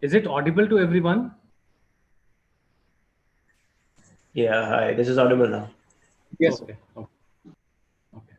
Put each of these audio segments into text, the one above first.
Is it audible to everyone? Yeah, hi. This is audible now. Yes. Okay. Okay. Okay.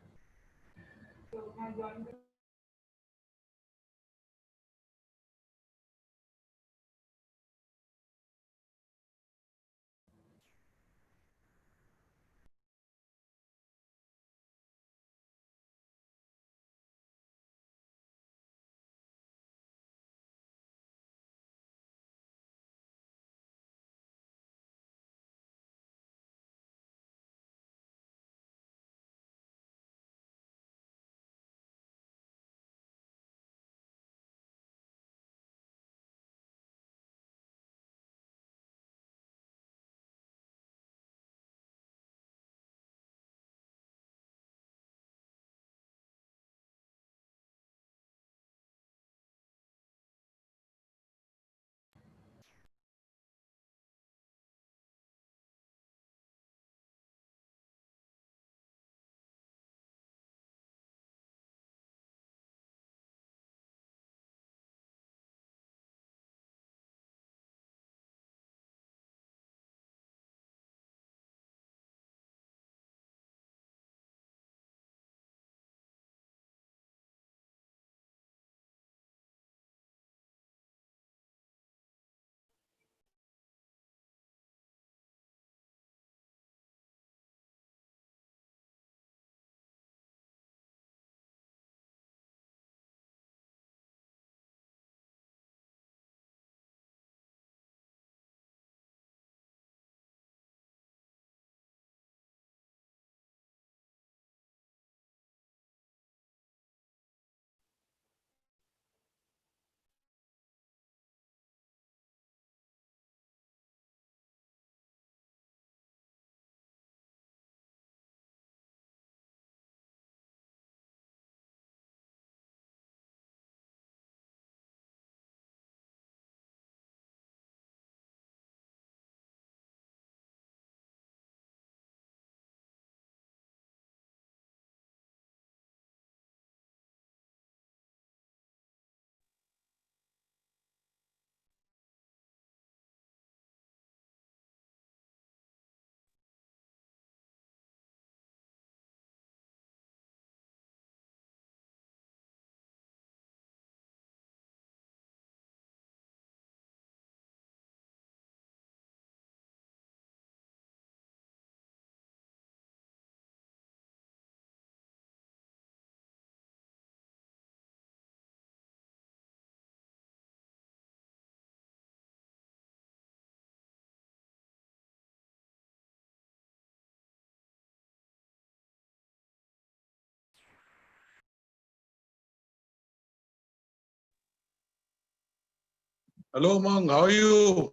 Hello, Umang. How are you?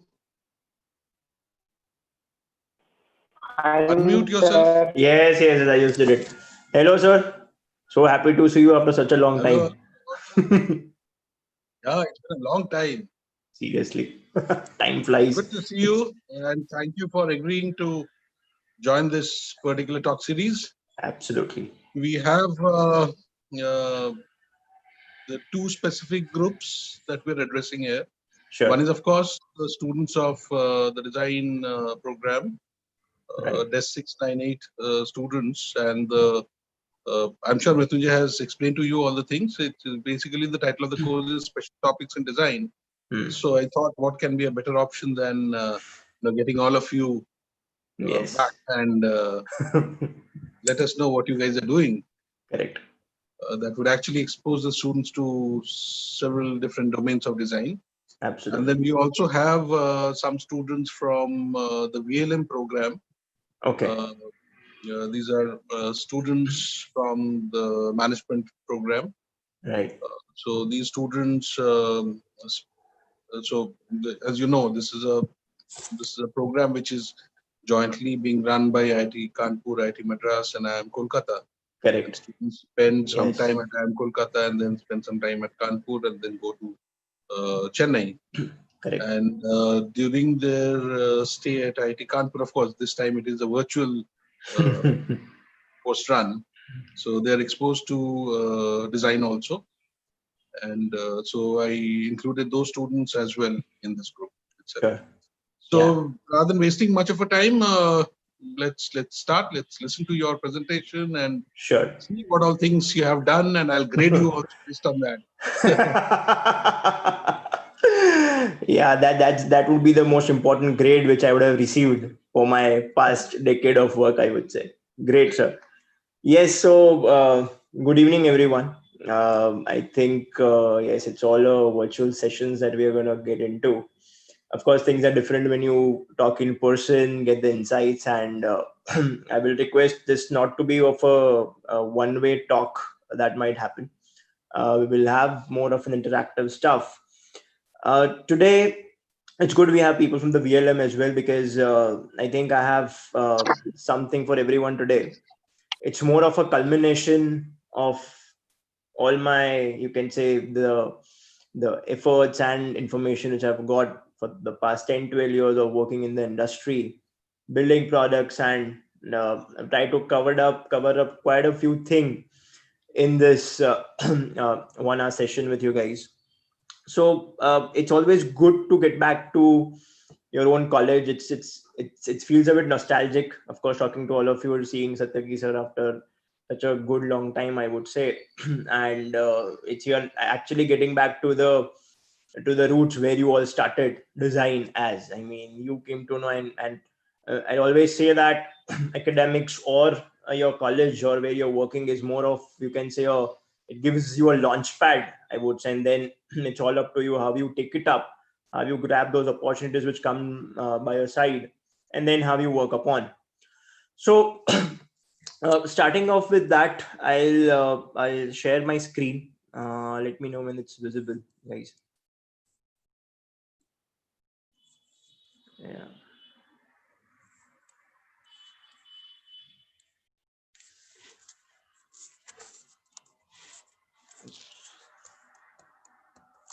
Unmute yourself. Yes, yes, I just did it. Hello, sir. So happy to see you after such a long Hello. time. Yeah, it's been a long time. Seriously, time flies. Good to see you, and thank you for agreeing to join this particular talk series. Absolutely. We have the two specific groups that we're addressing here. One Sure. is, of course, the students of the design program, Right. DES698 students, and I'm sure Mrityunjay has explained to you all the things. It's basically the title of the course is Special Topics in Design. Hmm. So I thought, what can be a better option than getting all of you back Yes. and let us know what you guys are doing. Correct. That would actually expose the students to several different domains of design. And then Absolutely. we also have some students from the VLM program. Okay. Uh, these are students from the management program. Right. So these students, as you know, this is a program which is jointly being run by IIT Kanpur, IIT Madras, and IIM Kolkata. And Correct. students spend some Yes. time at IIM Kolkata and then spend some time at Kanpur and then go to Chennai. Correct. And during their stay at IIT Kanpur, of course, this time it is a virtual uh, course run. So they are exposed to design also. And so I included those students as well in this group itself. Sure. So rather than wasting much of a time, let's start. Let's listen to your presentation and Sure. see what all things you have done, and I'll grade you also based on that. Yeah, that would be the most important grade which I would have received for my past decade of work, I would say. Great, sir. Yes, so good evening, everyone. I think, yes, it's all virtual sessions that we are going to get into. Of course, things are different when you talk in person, get the insights, and I will request this not to be of a one-way talk that might happen. We will have more of an interactive stuff. Today, it's good we have people from the VLM as well, because I think I have something for everyone today. It's more of a culmination of all my, you can say, the efforts and information which I've got for the past 10, 12 years of working in the industry, building products, and I've tried to cover up quite a few things in this 1 hour session with you guys. So it's always good to get back to your own college. It feels a bit nostalgic, of course, talking to all of you or seeing Satyaki sir after such a good long time, I would say. And it's you're actually getting back to the roots where you all started design as. I mean, you came to know, and I always say that academics or your college or where you're working is more of, you can say, it gives you a launch pad, I would say, and then it's all up to you how you take it up, how you grab those opportunities which come by your side, and then how you work upon. So starting off with that, I'll share my screen. Let me know when it's visible, guys. Yeah.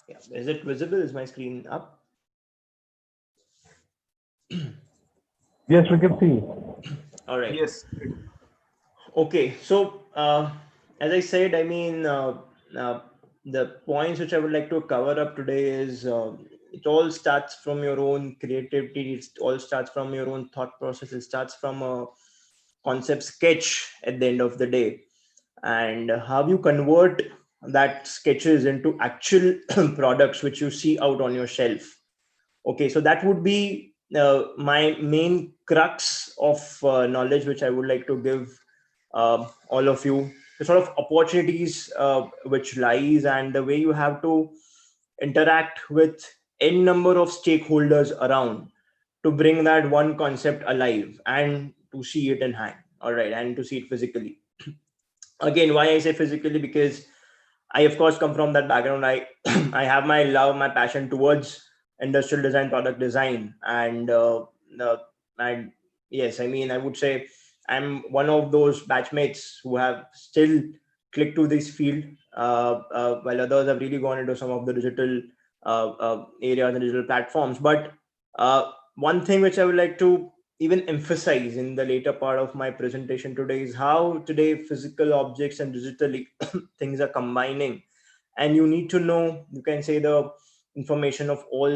Yeah. Is it visible? Is my screen up? Yes, we can see you. All right. Yes. Okay. So, as I said, I mean, the points which I would like to cover up today is it all starts from your own creativity. It all starts from your own thought process. It starts from a concept sketch at the end of the day, and how you convert that sketches into actual products which you see out on your shelf. Okay, so that would be my main crux of knowledge which I would like to give all of you, the sort of opportunities which lies, and the way you have to interact with n number of stakeholders around to bring that one concept alive and to see it in hand. All right, and to see it physically. Again, why I say physically, because I of course come from that background. I I have my love, my passion towards industrial design, product design, uh, and yes, I mean, I would say I'm one of those batchmates who have still clicked to this field, while others have really gone into some of the digital areas and digital platforms. But one thing which I would like to even emphasize in the later part of my presentation today is how today physical objects and digital things are combining, and you need to know, you can say, the information of all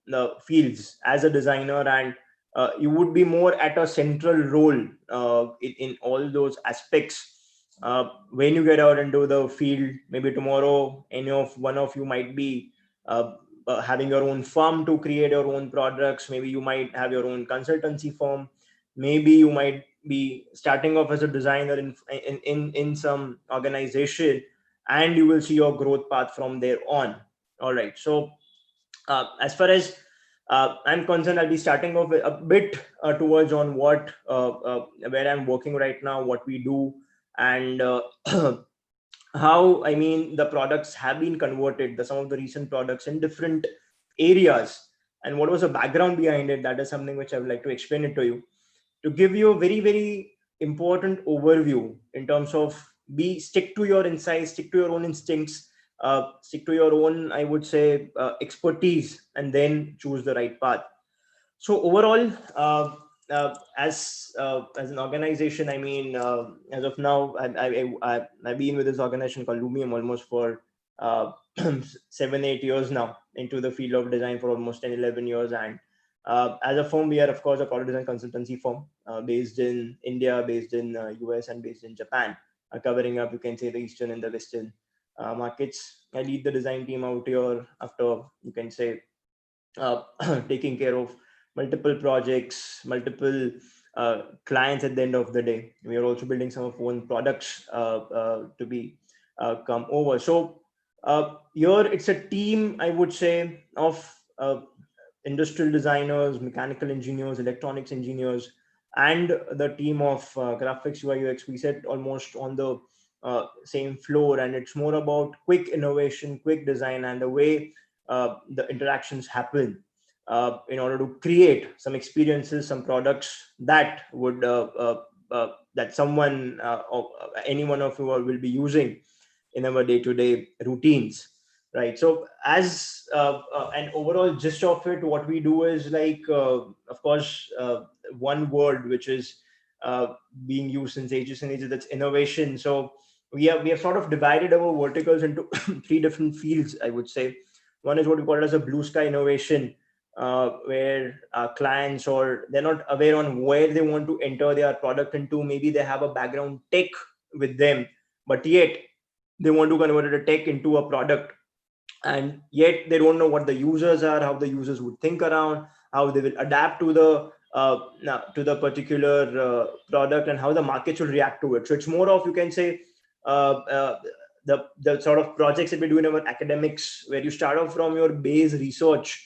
the fields as a designer, and you would be more at a central role in all those aspects. When you get out into the field, maybe tomorrow any of one of you might be uh, having your own firm to create your own products. Maybe you might have your own consultancy firm. Maybe you might be starting off as a designer in some organization, and you will see your growth path from there on. All right, so as far as I'm concerned, I'll be starting off with a bit towards on what where I'm working right now, what we do, and how, I mean, the products have been converted, some of the recent products in different areas, and what was the background behind it. That is something which I would like to explain it to you, to give you a very, very important overview in terms of, be stick to your insights, stick to your own instincts, stick to your own, I would say, expertise, and then choose the right path. So overall, as an organization, I mean, as of now, I've been with this organization called LUMIUM almost for 7-8 years now into the field of design, for almost 10-11 years. And as a firm, we are of course a product design consultancy firm based in India, based in US, and based in Japan, covering up, you can say, the eastern and the western markets. I lead the design team out here after, you can say, uh, taking care of multiple projects, multiple clients at the end of the day. We are also building some of our own products to be come over. So here it's a team, I would say, of industrial designers, mechanical engineers, electronics engineers, and the team of graphics, UI, UX. We sit almost on the same floor, and it's more about quick innovation, quick design, and the way the interactions happen in order to create some experiences, some products that would that someone or any one of you will be using in our day-to-day routines, right? So as an overall gist of it, what we do is like, of course, one word which is being used since ages and ages, that's innovation. So we have sort of divided our verticals into three different fields, I would say. One is what we call it as a blue sky innovation, where clients, or they're not aware on where they want to enter their product into. Maybe they have a background tech with them, but yet they want to convert a tech into a product, and yet they don't know what the users are, how the users would think around, how they will adapt to the particular product, and how the market will react to it. So it's more of, you can say, uh, uh, the sort of projects that we do in our academics, where you start off from your base research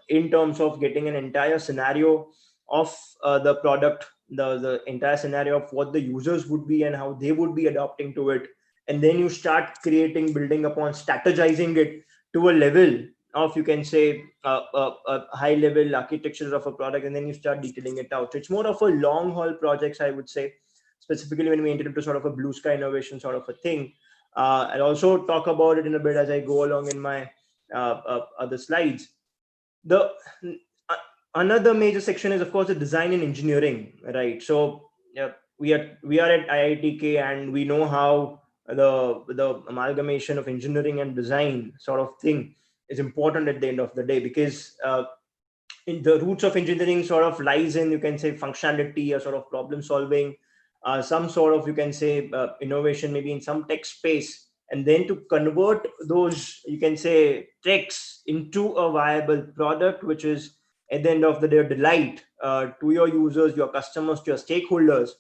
in terms of getting an entire scenario of the product, the entire scenario of what the users would be and how they would be adapting to it. And then you start creating, building upon, strategizing it to a level of, you can say, a high level architecture of a product, and then you start detailing it out. So it's more of a long haul projects, I would say, specifically when we enter into sort of a blue sky innovation sort of a thing. I'll also talk about it in a bit as I go along in my other slides. The uh, Another major section is, of course, the design and engineering, right? So yeah, we are at IITK, and we know how the amalgamation of engineering and design sort of thing is important at the end of the day, because in the roots of engineering sort of lies in, you can say, functionality or sort of problem solving, some sort of, you can say, innovation maybe in some tech space, and then to convert those, you can say, techs into a viable product, which is at the end of the day a delight to your users, your customers, to your stakeholders,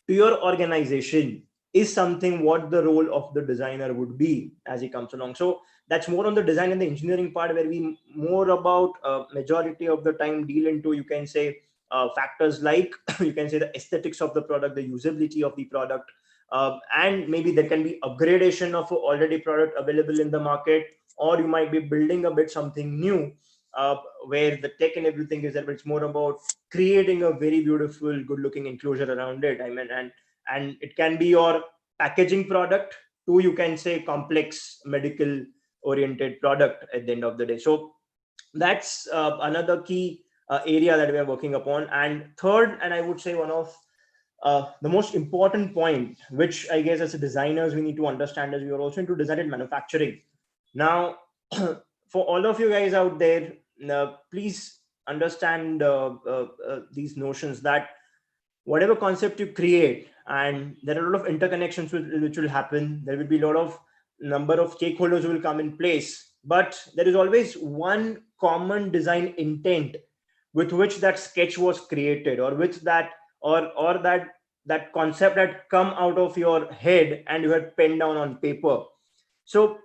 to your organization, is something what the role of the designer would be as he comes along. So that's more on the design and the engineering part, where we more about majority of the time deal into, you can say, factors like you can say the aesthetics of the product, the usability of the product, and maybe there can be upgradation of a already product available in the market, or you might be building a bit something new, where the tech and everything is there, but it's more about creating a very beautiful, good looking enclosure around it. I mean, and it can be your packaging product to, you can say, complex medical oriented product at the end of the day. So that's another key area that we are working upon. And third, and I would say one of the most important point, which I guess as a designers we need to understand, is we are also into design and manufacturing. Now, for all of you guys out there, please understand these notions, that whatever concept you create, and there are a lot of interconnections which will happen, there will be a lot of number of stakeholders who will come in place, but there is always one common design intent with which that sketch was created, or which that, or that concept had come out of your head and you had penned down on paper. So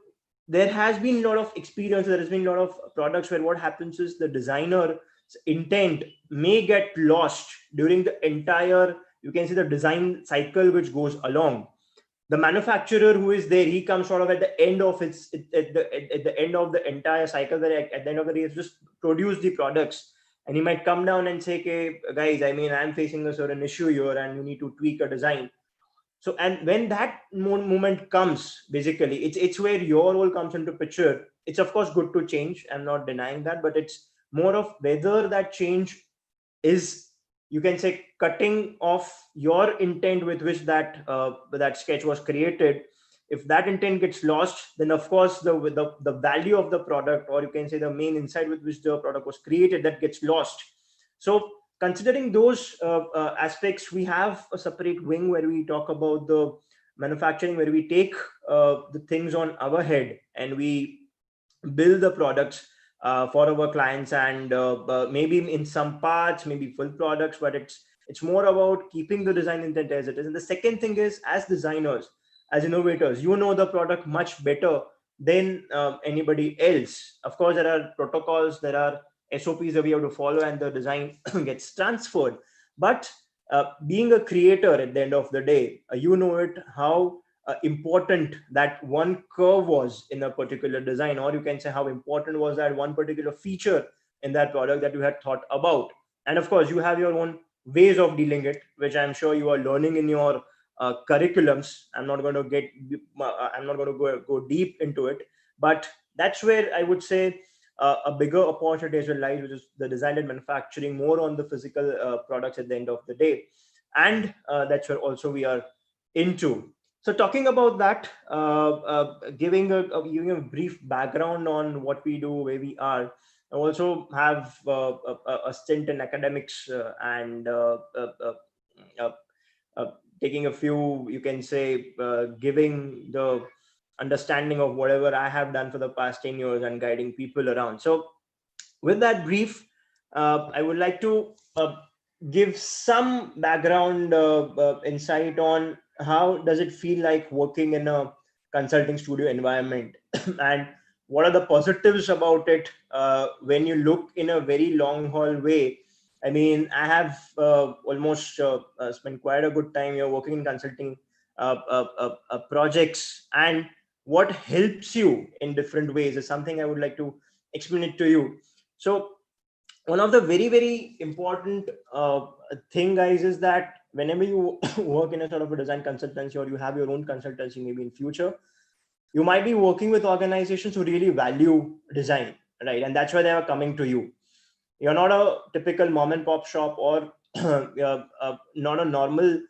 there has been a lot of experience, there has been a lot of products where what happens is the designer's intent may get lost during the entire, you can see, the design cycle which goes along. The manufacturer who is there, he comes sort of at the end of at the end of the entire cycle, that at the end of the day it's just produce the products, and he might come down and say, okay guys, I mean, I'm facing a certain issue here and you need to tweak a design. So, and when that moment comes, basically it's where your role comes into picture. It's of course good to change, I'm not denying that, but it's more of whether that change is, you can say, cutting off your intent with which that that sketch was created, if that intent gets lost, then of course the value of the product, or you can say the main insight with which the product was created, that gets lost. So considering those aspects, we have a separate wing where we talk about the manufacturing, where we take the things on our head and we build the products for our clients, and maybe in some parts, maybe full products, but it's more about keeping the design intent as it is. And the second thing is, as designers, as innovators, you know the product much better than anybody else. Of course, there are protocols, there are SOPs that we have to follow, and the design gets transferred. But being a creator, at the end of the day, you know it, how important that one curve was in a particular design, or you can say how important was that one particular feature in that product that you had thought about. And of course, you have your own ways of dealing it, which I'm sure you are learning in your curriculums. I'm not going to go deep into it, but that's where I would say a bigger opportunity as well lies, which is the design and manufacturing more on the physical products at the end of the day. And that's where also we are into. So talking about that, giving a brief background on what we do, where we are. I also have a stint in academics, and uh, uh, taking a few, you can say, giving the understanding of whatever I have done for the past 10 years and guiding people around. So with that brief, I would like to give some background insight on how does it feel like working in a consulting studio environment, and what are the positives about it when you look in a very long haul way. I mean, I have almost spent quite a good time here working in consulting projects, and what helps you in different ways is something I would like to explain it to you. So one of the very very important thing, guys, is that whenever you work in a sort of a design consultancy, or you have your own consultancy maybe in future, you might be working with organizations who really value design, right? And that's why they are coming to you. You're not a typical mom and pop shop, or not a normal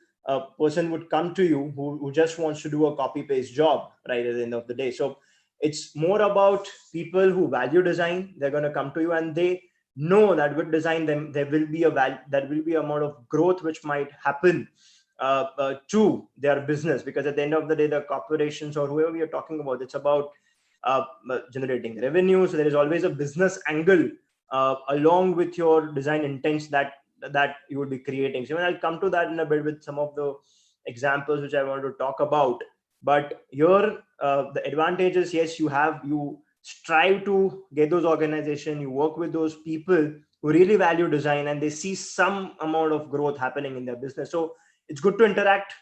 person would come to you who just wants to do a copy paste job, right, at the end of the day. So it's more about people who value design. They're going to come to you, and they know that with design, then there will be there will be amount of growth which might happen to their business, because at the end of the day, the corporations or whoever we are talking about, it's about generating revenue. So there is always a business angle along with your design intents that you would be creating. So I'll come to that in a bit with some of the examples which I want to talk about. But here, the advantage is, yes, you strive to get those organizations, you work with those people who really value design, and they see some amount of growth happening in their business. So it's good to interact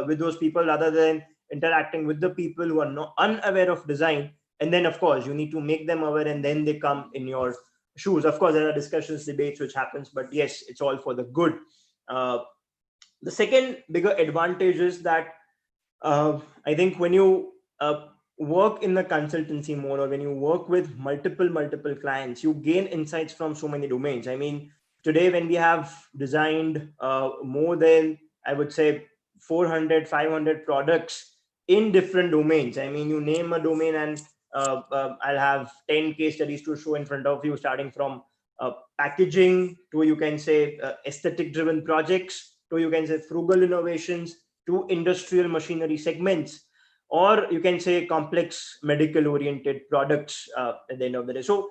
with those people rather than interacting with the people who are not unaware of design. And then of course you need to make them aware, and then they come in your shoes. Of course there are discussions, debates which happens, but yes, it's all for the good. The second bigger advantage is that I think when you work in the consultancy mode, or when you work with multiple clients, you gain insights from so many domains. I mean, today when we have designed more than, I would say, 400 500 products in different domains. I mean, you name a domain, and I'll have 10 case studies to show in front of you, starting from packaging to, you can say, aesthetic driven projects, to, you can say, frugal innovations, to industrial machinery segments, or you can say complex medical oriented products at the end of the day. So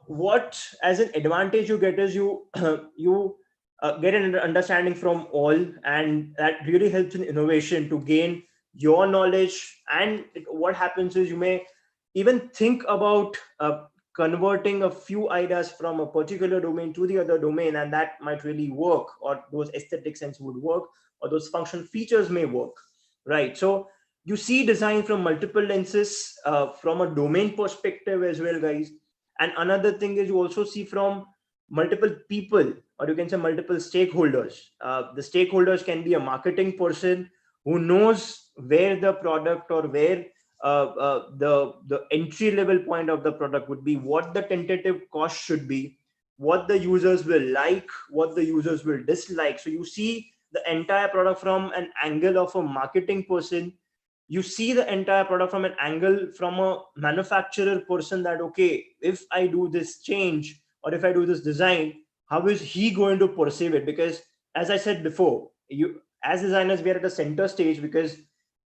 what as an advantage you get is you you get an understanding from all, and that really helps in innovation to gain your knowledge. And what happens is, you may even think about converting a few ideas from a particular domain to the other domain, and that might really work, or those aesthetic sense would work, or those function features may work, right? So you see design from multiple lenses, from a domain perspective as well, guys. And another thing is, you also see from multiple people, or you can say multiple stakeholders. The stakeholders can be a marketing person who knows where the product, or where the entry level point of the product would be, what the tentative cost should be, what the users will like, what the users will dislike. So you see the entire product from an angle of a marketing person, you see the entire product from an angle from a manufacturer person, that okay, if I do this change or if I do this design, how is he going to perceive it? Because as I said before, you as designers, we are at the center stage, because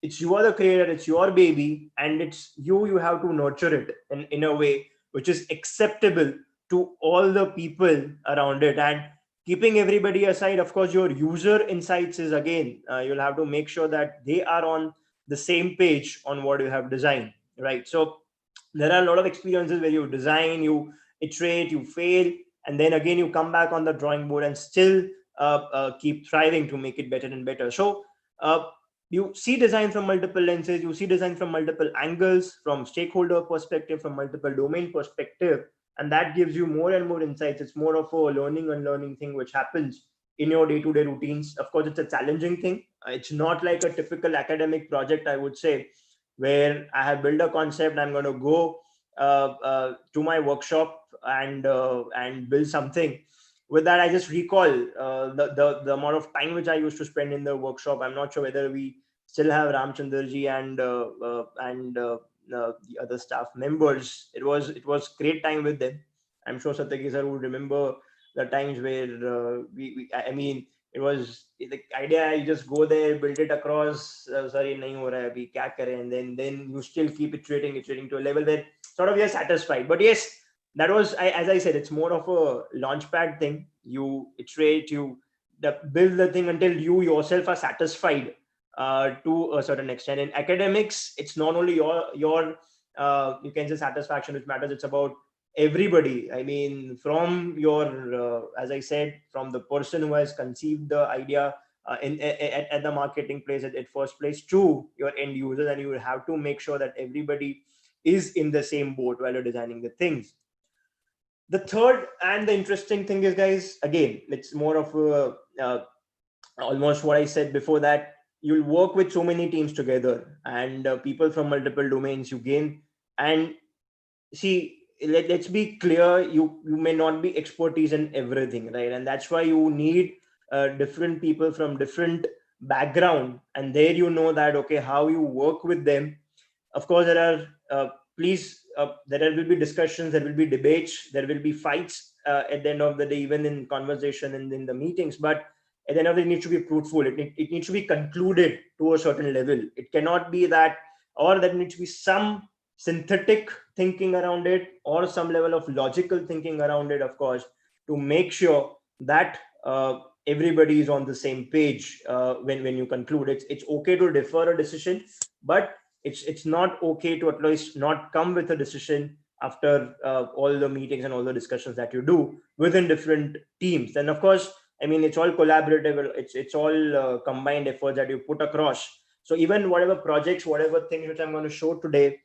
it's you are the creator, it's your baby, and it's you have to nurture it in a way which is acceptable to all the people around it. And keeping everybody aside, of course, your user insights is again, you'll have to make sure that they are on the same page on what you have designed, right? So there are a lot of experiences where you design, you iterate, you fail, and then again you come back on the drawing board and still keep thriving to make it better and better. So uh, you see design from multiple lenses, you see design from multiple angles, from stakeholder perspective, from multiple domain perspective, and that gives you more and more insights. It's more of a learning and learning thing which happens in your day-to-day routines. Of course, it's a challenging thing. It's not like a typical academic project, I would say, where I have built a concept, I'm going to go to my workshop and build something. With that, I just recall the amount of time which I used to spend in the workshop. I'm not sure whether we still have Ramchandraji and the other staff members. It was great time with them. I'm sure Satyaki sir would remember the times where I mean, it was the idea, I just go there, build it across, sorry nahi ho raha hai abhi kya kare, and then you still keep iterating to a level where sort of you're satisfied. But yes, that was, as I said, it's more of a launchpad thing. You iterate, you build the thing until you yourself are satisfied to a certain extent. In academics, it's not only your you can say satisfaction which matters, it's about everybody. I mean, from your as I said, from the person who has conceived the idea at the marketing place at first place to your end users, and you will have to make sure that everybody is in the same boat while you're designing the things. The third and the interesting thing is, guys, again, it's more of a almost what I said before, that you'll work with so many teams together, and people from multiple domains you gain. And see, let's be clear, you may not be expertise in everything, right? And that's why you need different people from different background, and there you know that okay, how you work with them. Of course, there are please there will be discussions, there will be debates, there will be fights at the end of the day, even in conversation and in the meetings. But at the end of the day, it needs to be fruitful. It needs to be concluded to a certain level. It cannot be that, or there needs to be some synthetic thinking around it, or some level of logical thinking around it, of course, to make sure that everybody is on the same page when you conclude. It's okay to defer a decision, but it's not okay to at least not come with a decision after all the meetings and all the discussions that you do within different teams. And of course, I mean, it's all collaborative, it's all combined efforts that you put across. So even whatever projects, whatever things which I'm going to show today,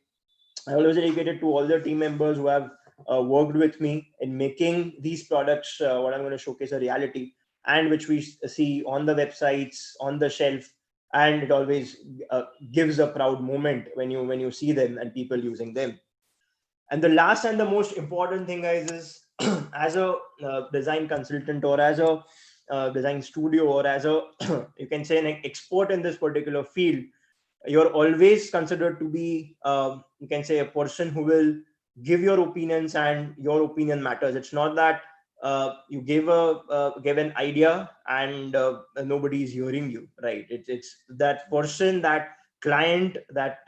I always dedicated to all the team members who have worked with me in making these products, what I'm going to showcase a reality, and which we see on the websites, on the shelf. And it always gives a proud moment when you see them and people using them. And the last and the most important thing, guys, is as a design consultant, or as a design studio, or as a you can say an expert in this particular field, you're always considered to be you can say a person who will give your opinions, and your opinion matters. It's not that you give an idea and nobody is hearing you, right? It's that person, that client, that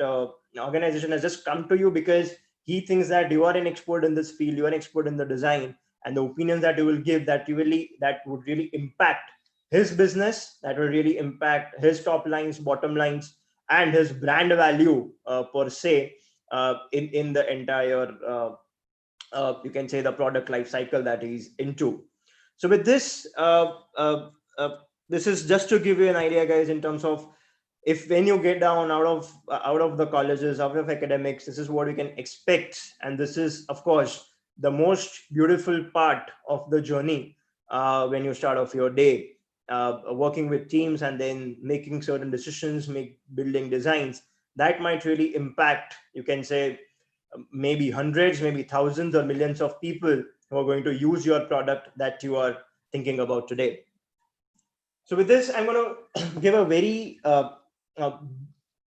organization has just come to you because he thinks that you are an expert in this field, you are an expert in the design, and the opinions that you will give, that would really impact his business, that will really impact his top lines, bottom lines, and his brand value per se in the entire you can say the product life cycle that he's into. So with this this is just to give you an idea, guys, in terms of, if when you get down out of the colleges, out of academics, this is what you can expect. And this is, of course, the most beautiful part of the journey when you start off your day, working with teams and then making certain decisions, building designs that might really impact, you can say, maybe hundreds, maybe thousands or millions of people who are going to use your product that you are thinking about today. So with this, I'm going to give a very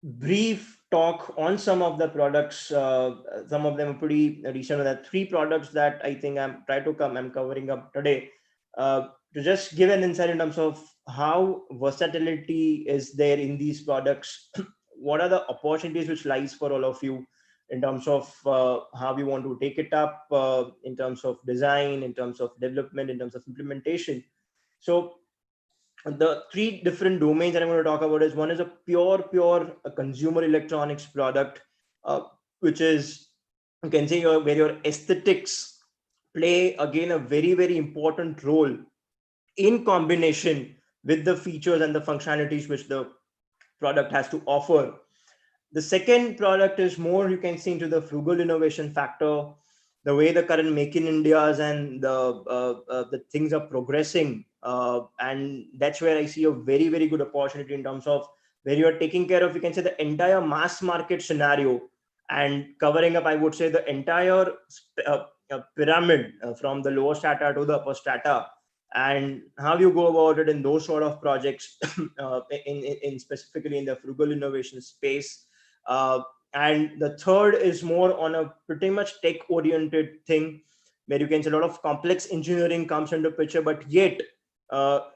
brief talk on some of the products. Some of them are pretty recent. There are 3 products that I think I'm covering up today, to just give an insight in terms of how versatility is there in these products. What are the opportunities which lies for all of you in terms of how you want to take it up, in terms of design, in terms of development, in terms of implementation. So the 3 different domains that I'm going to talk about is, one is a pure consumer electronics product, uh, which is, you can say, where your aesthetics play again a very important role in combination with the features and the functionalities which the product has to offer. The second product is more, you can see, into the frugal innovation factor, the way the current make in Indias and the things are progressing, and that's where I see a very good opportunity in terms of where you are taking care of, you can say, the entire mass market scenario and covering up, I would say, the entire pyramid, from the lower strata to the upper strata, and how you go about it in those sort of projects, in specifically in the frugal innovation space. uh, and the third is more on a pretty much tech oriented thing, where you can see a lot of complex engineering comes into picture, but yet,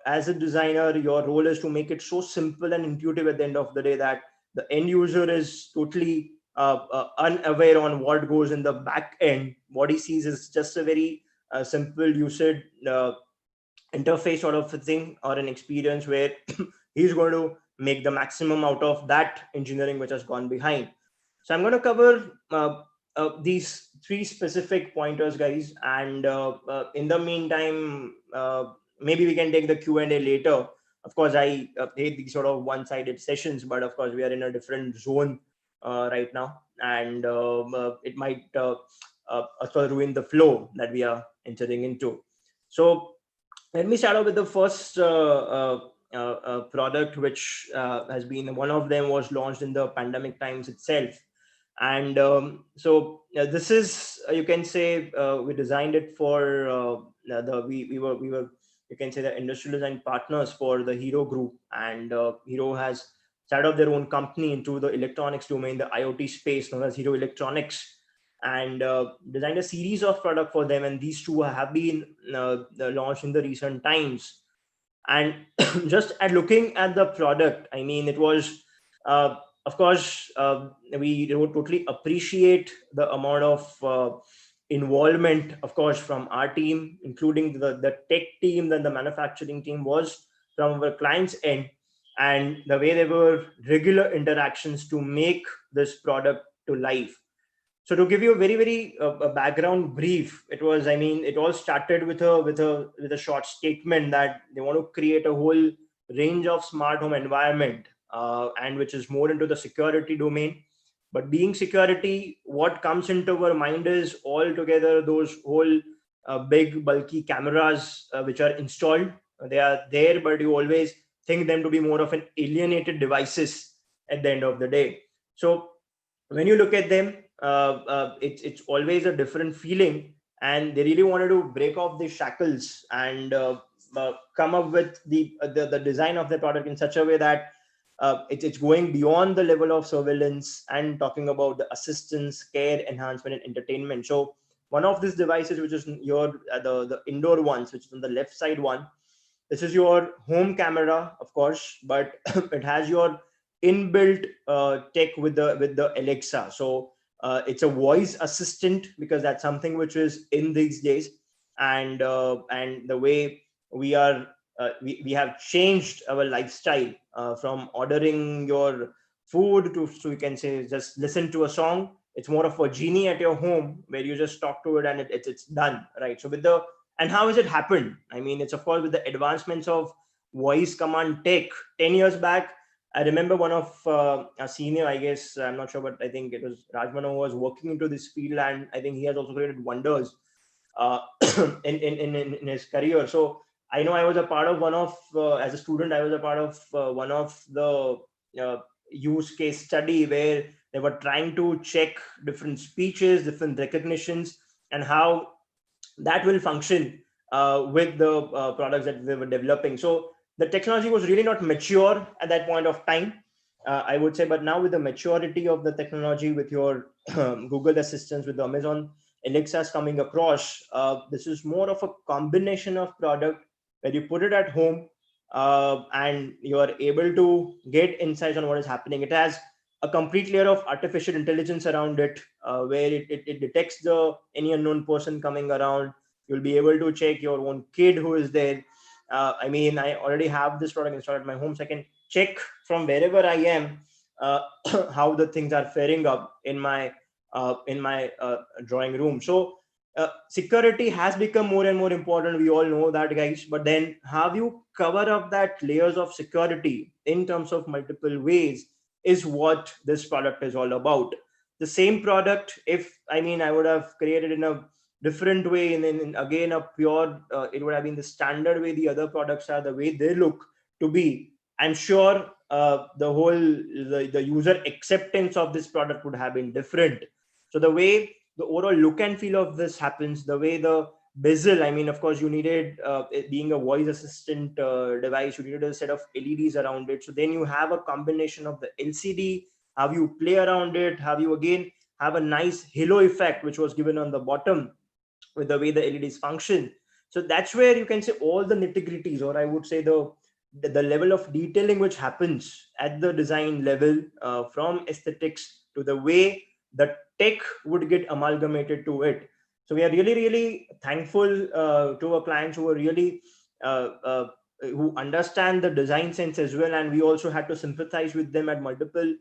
as a designer, your role is to make it so simple and intuitive at the end of the day that the end user is totally unaware on what goes in the back end. What he sees is just a very simple usage interface sort of a thing, or an experience where he's going to make the maximum out of that engineering which has gone behind. So I'm going to cover these 3 specific pointers, guys, and in the meantime, maybe we can take the Q&A later. Of course, I hate these sort of one-sided sessions, but of course we are in a different zone right now, and it might also ruin the flow that we are entering into. So let me start off with the first product, which has been, one of them was launched in the pandemic times itself. And this is, you can say, we designed it for the we were, you can say, the industrial design partners for the Hero Group, and Hero has started up their own company into the electronics domain, the IoT space, known as Hero Electronics, and designed a series of product for them, and these 2 have been launched in the recent times. And just at looking at the product, I mean, it was, of course, we would totally appreciate the amount of involvement, of course, from our team, including the tech team, then the manufacturing team, was from our clients end, and the way there were regular interactions to make this product to life. So to give you a very a background brief, it was, I mean, it all started with a short statement that they want to create a whole range of smart home environment, and which is more into the security domain. But being security, what comes into our mind is altogether those whole big bulky cameras which are installed. They are there, but you always think them to be more of an alienated devices at the end of the day. So when you look at them, it's always a different feeling, and they really wanted to break off the shackles and come up with the design of the product in such a way that it's going beyond the level of surveillance and talking about the assistance, care, enhancement, and entertainment. So one of these devices, which is your the indoor ones, which is on the left side one, this is your home camera, of course, but it has your inbuilt tech with the Alexa. So it's a voice assistant, because that's something which is in these days, and the way we are, we have changed our lifestyle from ordering your food to, so you can say, just listen to a song. It's more of a genie at your home where you just talk to it and it's done, right? So with the, and how has it happened? I mean, it's of course with the advancements of voice command tech. 10 years back, I remember one of a senior, I guess, I'm not sure, but I think it was Rajmano, who was working into this field, and I think he has also created wonders uh, in his career. So I know I was a part of one of, as a student, I was a part of one of the uh, use case study where they were trying to check different speeches, different recognitions, and how that will function with the products that they were developing. So the technology was really not mature at that point of time. I would say. But now with the maturity of the technology, with your Google Assistants, with the Amazon Alexa's coming across, this is more of a combination of product where you put it at home, and you are able to get insights on what is happening. It has a complete layer of artificial intelligence around it, where it detects the any unknown person coming around. You'll be able to check your own kid who is there. I mean, I already have this product installed at my home, so I can check from wherever I am, how the things are faring up in my drawing room. So security has become more and more important. We all know that, guys. But then, how you cover up that layers of security in terms of multiple ways is what this product is all about. The same product, if I mean, I would have created in a different way, and then again a pure, it would have been the standard way the other products are, the way they look to be. I'm sure the user acceptance of this product would have been different. So the way the overall look and feel of this happens, the way the bezel, I mean, of course, you needed, it being a voice assistant device, you needed a set of LEDs around it. So then you have a combination of the LCD, have you play around it, have you again have a nice halo effect, which was given on the bottom with the way the LEDs function. So that's where you can say all the nitty gritties, or I would say the level of detailing which happens at the design level, from aesthetics to the way the tech would get amalgamated to it. So we are really, really thankful to our clients who are really uh, uh, who understand the design sense as well, and we also had to sympathize with them at multiple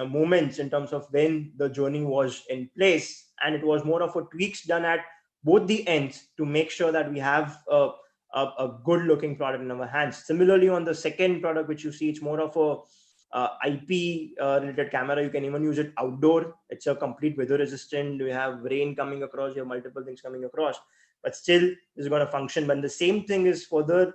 moments in terms of when the journey was in place, and it was more of a tweaks done at both the ends to make sure that we have a good looking product in our hands. Similarly, on the second product which you see, it's more of a IP related camera. You can even use it outdoor. It's a complete weather resistant. You have rain coming across, you have multiple things coming across, but still is going to function. But the same thing is further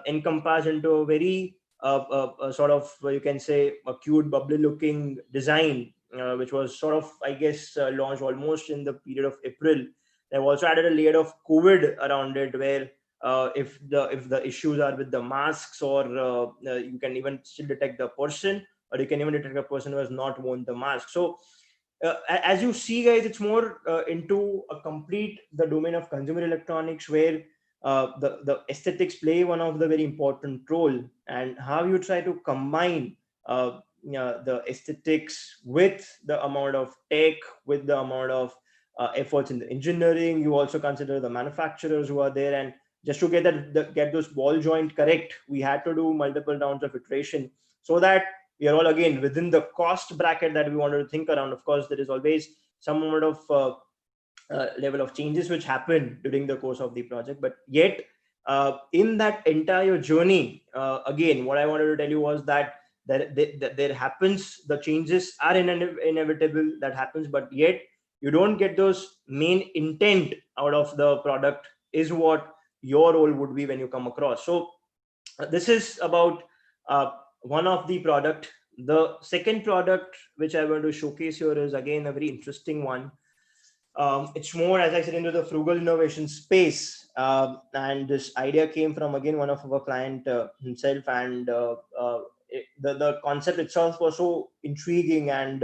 encompassed into a very sort of, you can say, a cute bubbly looking design, which was sort of, I guess, launched almost in the period of April. They've also added a layer of COVID around it, where if the issues are with the masks, or you can even still detect the person, or you can even detect a person who has not worn the mask. So as you see, guys, it's more into a complete the domain of consumer electronics, where the aesthetics play one of the very important role, and how you try to combine the aesthetics with the amount of tech, with the amount of efforts in the engineering. You also consider the manufacturers who are there, and just to get those ball joint correct, we had to do multiple rounds of iteration, so that we are all again within the cost bracket that we wanted to think around. Of course, there is always some amount of level of changes which happen during the course of the project, but yet in that entire journey, again, what I wanted to tell you was that there happens, the changes are inevitable, that happens, but yet you don't get those main intent out of the product is what your role would be when you come across. So this is about one of the product. The second product which I want to showcase here is again a very interesting one. It's more, as I said, into the frugal innovation space, and this idea came from again one of our client himself, and the concept itself was so intriguing, and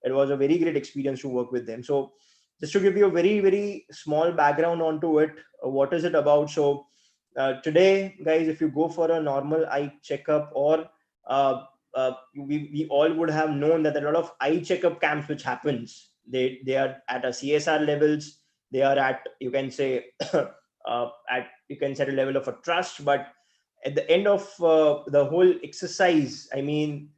it was a very great experience to work with them. So just to give you a very, very small background onto it, what is it about? So today, guys, if you go for a normal eye checkup, or we all would have known that there are a lot of eye checkup camps which happens. They are at a CSR levels. They are at, you can say, at, you can set a level of a trust. But at the end of the whole exercise, I mean,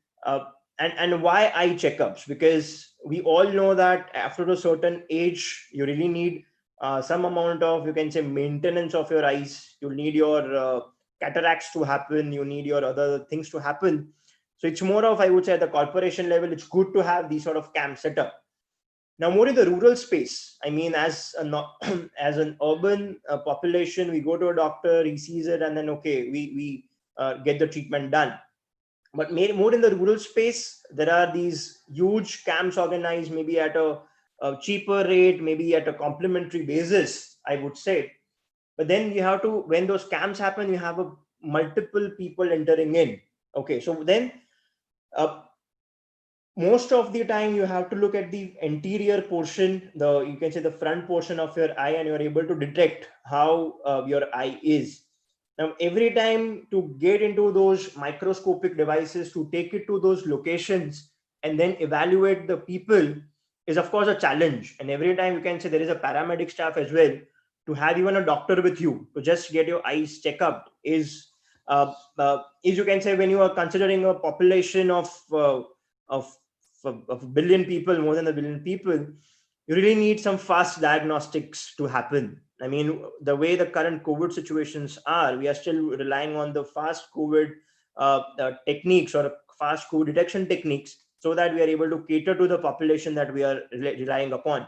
and why eye checkups? Because we all know that after a certain age, you really need some amount of, you can say, maintenance of your eyes. You need your cataracts to happen. You need your other things to happen. So it's more of, I would say, at the corporation level, it's good to have these sort of camps set up. Now, more in the rural space, I mean, as as an urban population, we go to a doctor, he sees it, and then okay, we get the treatment done. But more in the rural space, there are these huge camps organized, maybe at a cheaper rate, maybe at a complimentary basis, I would say. But then you have to, when those camps happen, you have a multiple people entering in. Okay, so then Most of the time you have to look at the anterior portion, you can say the front portion of your eye, and you're able to detect how your eye is. Now, every time to get into those microscopic devices, to take it to those locations and then evaluate the people is of course a challenge. And every time you can say there is a paramedic staff as well, to have even a doctor with you to just get your eyes check up is you can say, when you are considering a population of of a billion people, more than a billion people, you really need some fast diagnostics to happen. I mean, the way the current COVID situations are, we are still relying on the fast COVID techniques or fast COVID detection techniques, so that we are able to cater to the population that we are relying upon.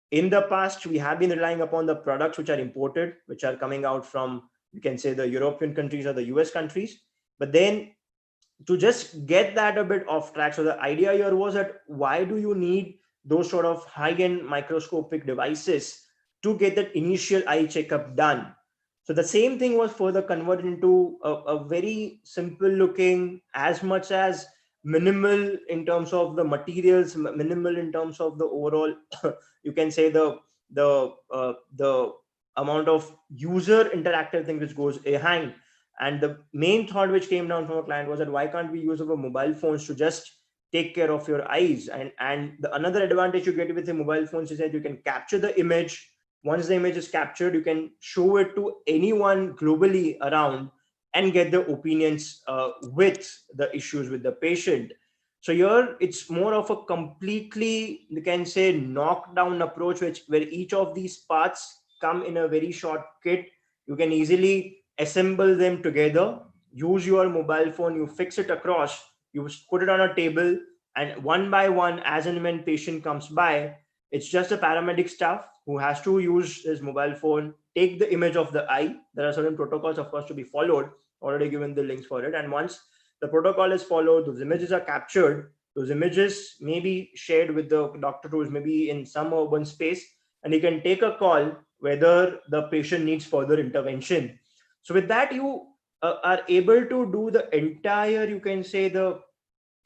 In the past, we have been relying upon the products which are imported, which are coming out from, you can say, the European countries or the US countries. But then, to just get that a bit off track, so the idea here was that why do you need those sort of high-end microscopic devices to get that initial eye checkup done? So the same thing was further converted into a very simple looking, as much as minimal in terms of the materials, minimal in terms of the overall you can say the amount of user interactive thing which goes behind. And the main thought which came down from a client was that why can't we use our mobile phones to just take care of your eyes? And the another advantage you get with the mobile phones is that you can capture the image. Once the image is captured, you can show it to anyone globally around and get the opinions with the issues with the patient. So here it's more of a completely, you can say, knockdown approach, which where each of these parts come in a very short kit. You can easily assemble them together, use your mobile phone, you fix it across, you put it on a table, and one by one, as and when patient comes by, it's just a paramedic staff who has to use his mobile phone, take the image of the eye. There are certain protocols, of course, to be followed, already given the links for it. And once the protocol is followed, those images are captured, those images may be shared with the doctor who is maybe in some urban space, and he can take a call whether the patient needs further intervention. So with that, you are able to do the entire, you can say, the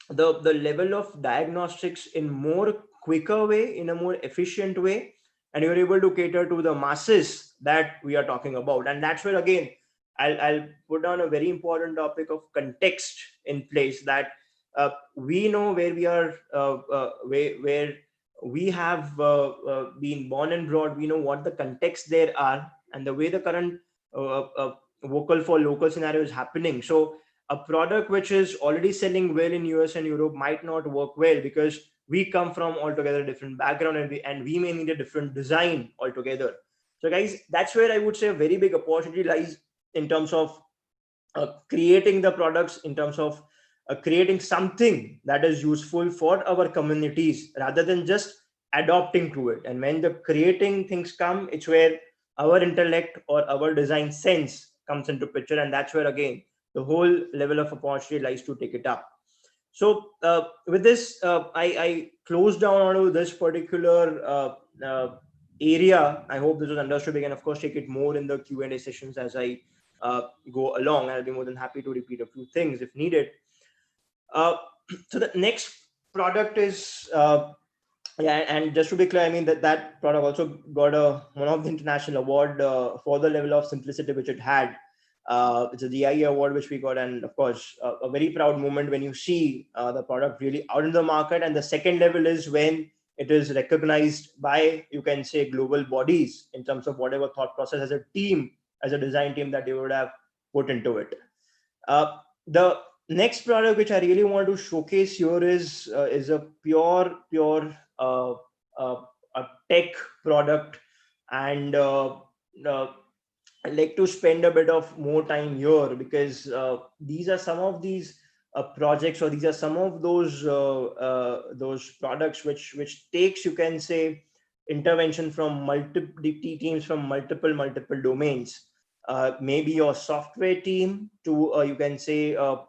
level of diagnostics in more quicker way, in a more efficient way, and you're able to cater to the masses that we are talking about. And that's where again I'll put down a very important topic of context in place, that we know where we are, where we have been born and brought. We know what the context there are, and the way the current vocal for local scenario is happening. So a product which is already selling well in US and Europe might not work well, because we come from altogether different background, and we may need a different design altogether. So guys, that's where I would say a very big opportunity lies in terms of creating the products, in terms of creating something that is useful for our communities rather than just adopting to it. And when the creating things come, it's where our intellect or our design sense comes into picture, and that's where again the whole level of opportunity lies to take it up. So with this, I close down onto this particular area. I hope this was understood. We can of course take it more in the Q&A sessions as I go along. I'll be more than happy to repeat a few things if needed. So the next product is yeah, and just to be clear, I mean that product also got one of the international award for the level of simplicity which it had. It's a DIE award which we got, and of course a very proud moment when you see the product really out in the market. And the second level is when it is recognized by, you can say, global bodies in terms of whatever thought process as a team, as a design team that they would have put into it. The next product which I really want to showcase here is a pure a tech product. And I'd like to spend a bit of more time here, because these are some of these projects, or these are some of those products which takes, you can say, intervention from multiple teams from multiple domains. Maybe your software team to you can say a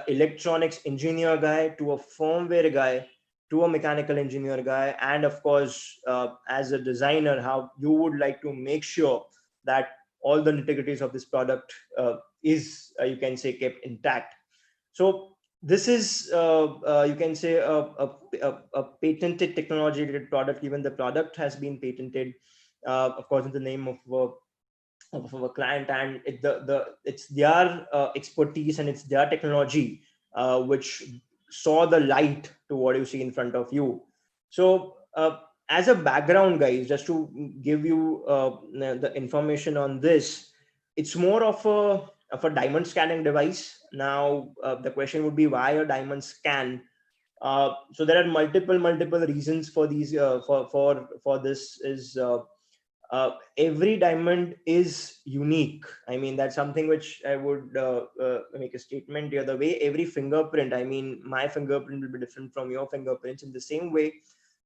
electronics engineer guy, to a firmware guy, to a mechanical engineer guy, and of course as a designer, how you would like to make sure that all the nitty-gritties of this product is you can say kept intact. So This is, you can say, a patented technology related product. Even the product has been patented, of course, in the name of a client, and it's their expertise and it's their technology which saw the light to what you see in front of you. So as a background, guys, just to give you the information on this, it's more of a diamond scanning device. Now the question would be, why a diamond scan? So there are multiple reasons for these, for this is, every diamond is unique. I mean, that's something which I would make a statement here. The way every fingerprint, I mean, my fingerprint will be different from your fingerprints. In the same way,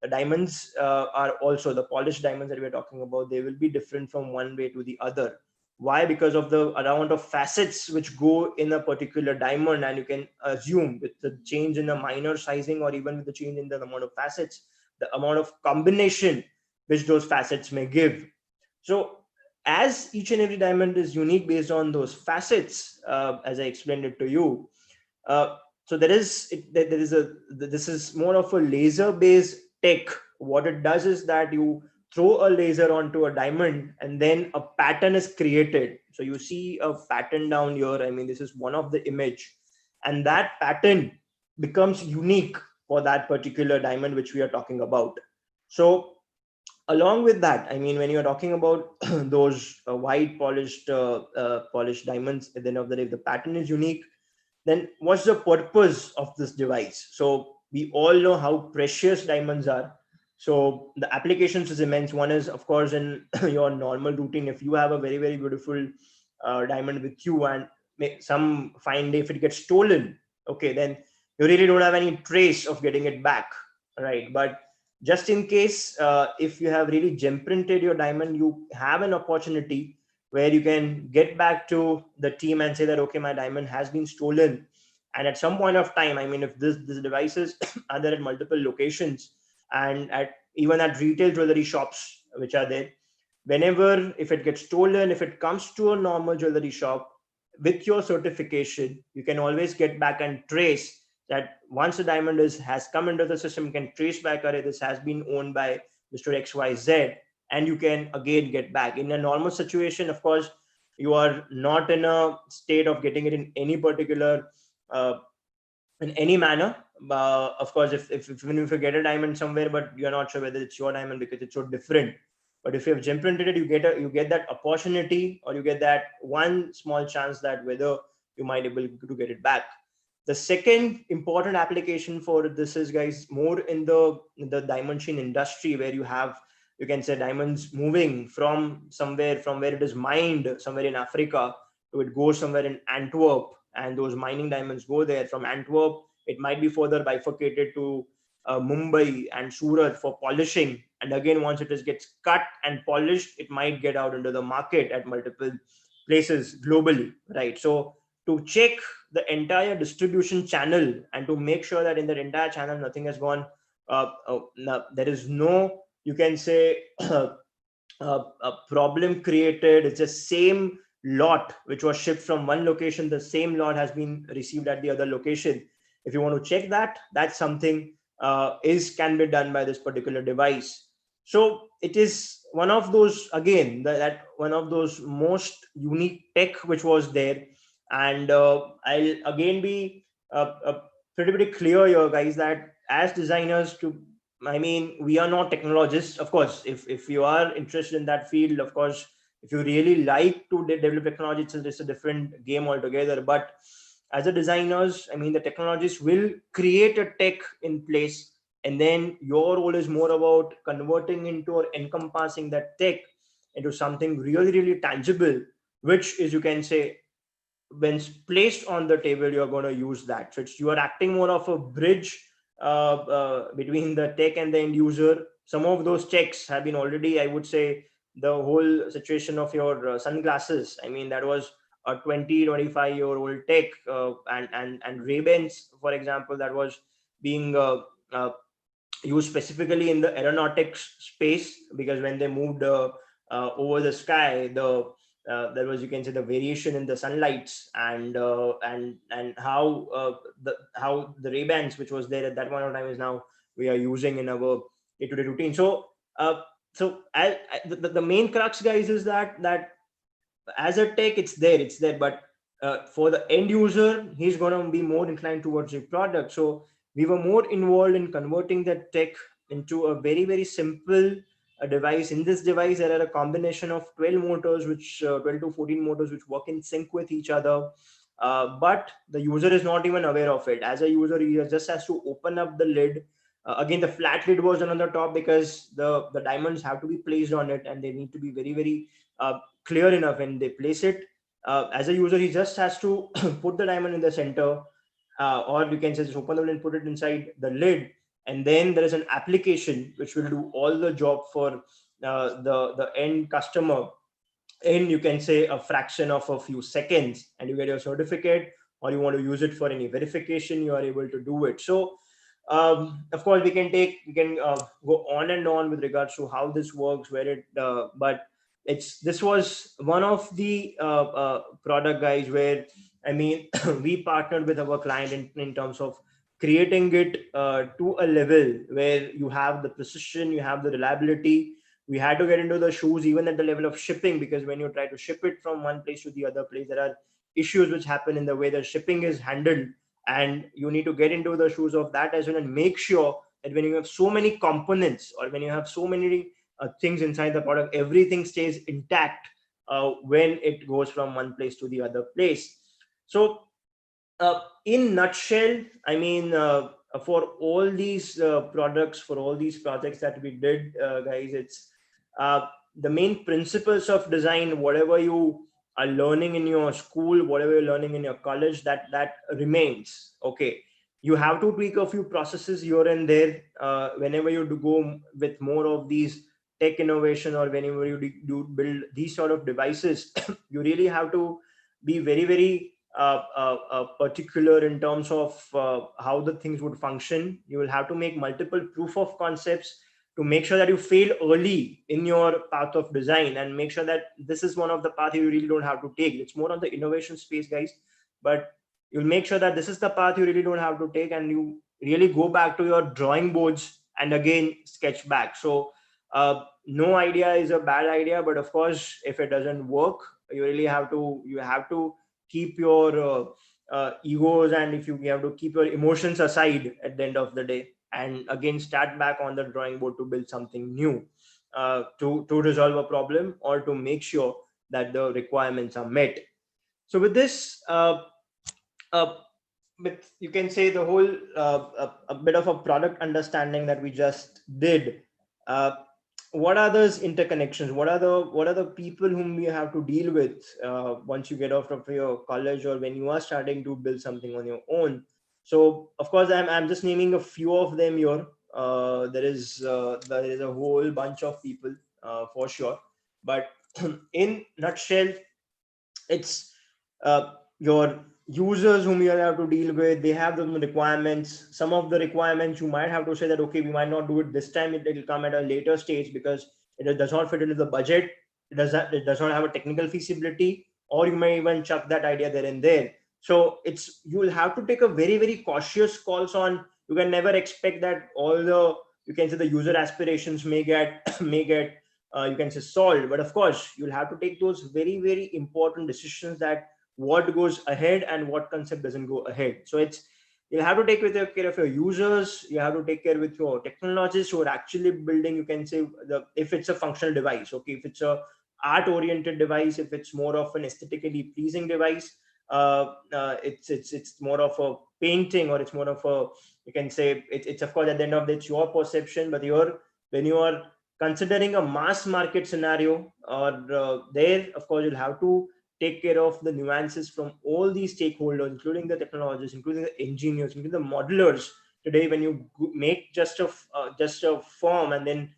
the diamonds are also, the polished diamonds that we're talking about, they will be different from one way to the other. Why? Because of the amount of facets which go in a particular diamond, and you can assume with the change in the minor sizing, or even with the change in the amount of facets, the amount of combination which those facets may give. So as each and every diamond is unique based on those facets, as I explained it to you, so there is a, this is more of a laser based tech. What it does is that you throw a laser onto a diamond and then a pattern is created. So you see a pattern down here. I mean, this is one of the image, and that pattern becomes unique for that particular diamond which we are talking about. So along with that, I mean, when you're talking about those white polished diamonds, at the end of the day, if the pattern is unique, then what's the purpose of this device? So we all know how precious diamonds are. So the applications is immense. One is, of course, in your normal routine. If you have a very beautiful diamond with you, and some fine day if it gets stolen, okay, then you really don't have any trace of getting it back, right? But just in case, if you have really gem printed your diamond, you have an opportunity where you can get back to the team and say that, okay, my diamond has been stolen. And at some point of time, I mean, if this devices are there at multiple locations, and at even at retail jewelry shops which are there, whenever, if it gets stolen, if it comes to a normal jewelry shop, with your certification, you can always get back and trace that once a diamond has come into the system, you can trace back, this has been owned by Mr. XYZ, and you can again get back. In a normal situation, of course, you are not in a state of getting it in any particular, uh, in any manner. Of course, if even if you get a diamond somewhere, but you're not sure whether it's your diamond because it's so different. But if you have gem printed it, you get that opportunity, or you get that one small chance that whether you might able to get it back. The second important application for this is, guys, more in the diamond chain industry, where you have, you can say, diamonds moving from somewhere, from where it is mined somewhere in Africa to it goes somewhere in Antwerp, and those mining diamonds go there. From Antwerp, it might be further bifurcated to Mumbai and Surat for polishing, and again, once it is gets cut and polished, it might get out into the market at multiple places globally, right? So to check the entire distribution channel, and to make sure that in that entire channel nothing has gone, there is no, you can say, a problem created. It's the same lot which was shipped from one location, the same lot has been received at the other location. If you want to check that, that's something is can be done by this particular device. So it is one of those, again, that one of those most unique tech which was there. And I'll again be pretty clear here, guys, that as designers, to, I mean, we are not technologists. Of course, if you are interested in that field, of course, if you really like to develop technology, it's a different game altogether. But as a designers, I mean, the technologists will create a tech in place, and then your role is more about converting into or encompassing that tech into something really tangible, which is, you can say, when placed on the table, you're going to use that. So you are acting more of a bridge between the tech and the end user. Some of those checks have been already, I would say, the whole situation of your sunglasses. I mean, that was a 20-25-year-old tech, and Ray-Bans, for example, that was being uh, used specifically in the aeronautics space, because when they moved over the sky, there was, you can say, the variation in the sunlights and how the Ray-Bans, which was there at that point of time, is now we are using in our day-to-day routine. So the main crux, guys, is that as a tech, it's there, but for the end user, he's going to be more inclined towards the product. So we were more involved in converting that tech into a very, very simple device. In this device, there are a combination of 12 motors, which 12 to 14 motors, which work in sync with each other. But the user is not even aware of it. As a user, he just has to open up the lid. Again, the flat lid was on the top because the diamonds have to be placed on it, and they need to be very, very clear enough when they place it. As a user, he just has to put the diamond in the center, or you can just open the lid and put it inside the lid, and then there is an application which will do all the job for the end customer in, you can say, a fraction of a few seconds, and you get your certificate, or you want to use it for any verification, you are able to do it. So of course we can go on and on with regards to how this works, where it but this was one of the product, guys, where I mean we partnered with our client in terms of creating it to a level where you have the precision, you have the reliability. We had to get into the shoes even at the level of shipping, because when you try to ship it from one place to the other place, there are issues which happen in the way the shipping is handled, and you need to get into the shoes of that as well, and make sure that when you have so many components, or when you have so many things inside the product, everything stays intact when it goes from one place to the other place. So in nutshell, I mean, for all these products, for all these projects that we did, guys, it's the main principles of design, whatever you are learning in your school, whatever you're learning in your college, that remains. Okay, you have to tweak a few processes here and there whenever you do go with more of these tech innovation, or whenever you do build these sort of devices. You really have to be very, very particular in terms of how the things would function. You will have to make multiple proof of concepts to make sure that you fail early in your path of design, and make sure that this is one of the paths you really don't have to take. It's more on the innovation space, guys, but you'll make sure that this is the path you really don't have to take, and you really go back to your drawing boards and again sketch back. So no idea is a bad idea, but of course, if it doesn't work, you have to keep your egos, and if you have to keep your emotions aside at the end of the day, and again start back on the drawing board to build something new, to resolve a problem, or to make sure that the requirements are met. So with this with, you can say, the whole a bit of a product understanding that we just did, uh, what are those interconnections, what are the people whom we have to deal with once you get off of your college, or when you are starting to build something on your own? So of course I'm just naming a few of them here. There is a whole bunch of people for sure, but in nutshell, it's your users whom you have to deal with. They have the requirements. Some of the requirements you might have to say that, okay, we might not do it this time, it will come at a later stage because it does not fit into the budget, it does not have a technical feasibility, or you may even chuck that idea there and there. So it's, you will have to take a very, very cautious calls on. You can never expect that all the, you can say, the user aspirations may get may get you can say solved, but of course you'll have to take those very, very important decisions, that what goes ahead and what concept doesn't go ahead. So it's, you have to take care of your users, you have to take care with your technologists who are actually building, you can say, if it's a functional device, okay, if it's a art oriented device, if it's more of an aesthetically pleasing device, it's more of a painting, or it's more of a, you can say, it's of course at the end of the day, it's your perception, but when you are considering a mass market scenario, or there, of course, you'll have to take care of the nuances from all these stakeholders, including the technologists, including the engineers, including the modelers. Today, when you make just a form, and then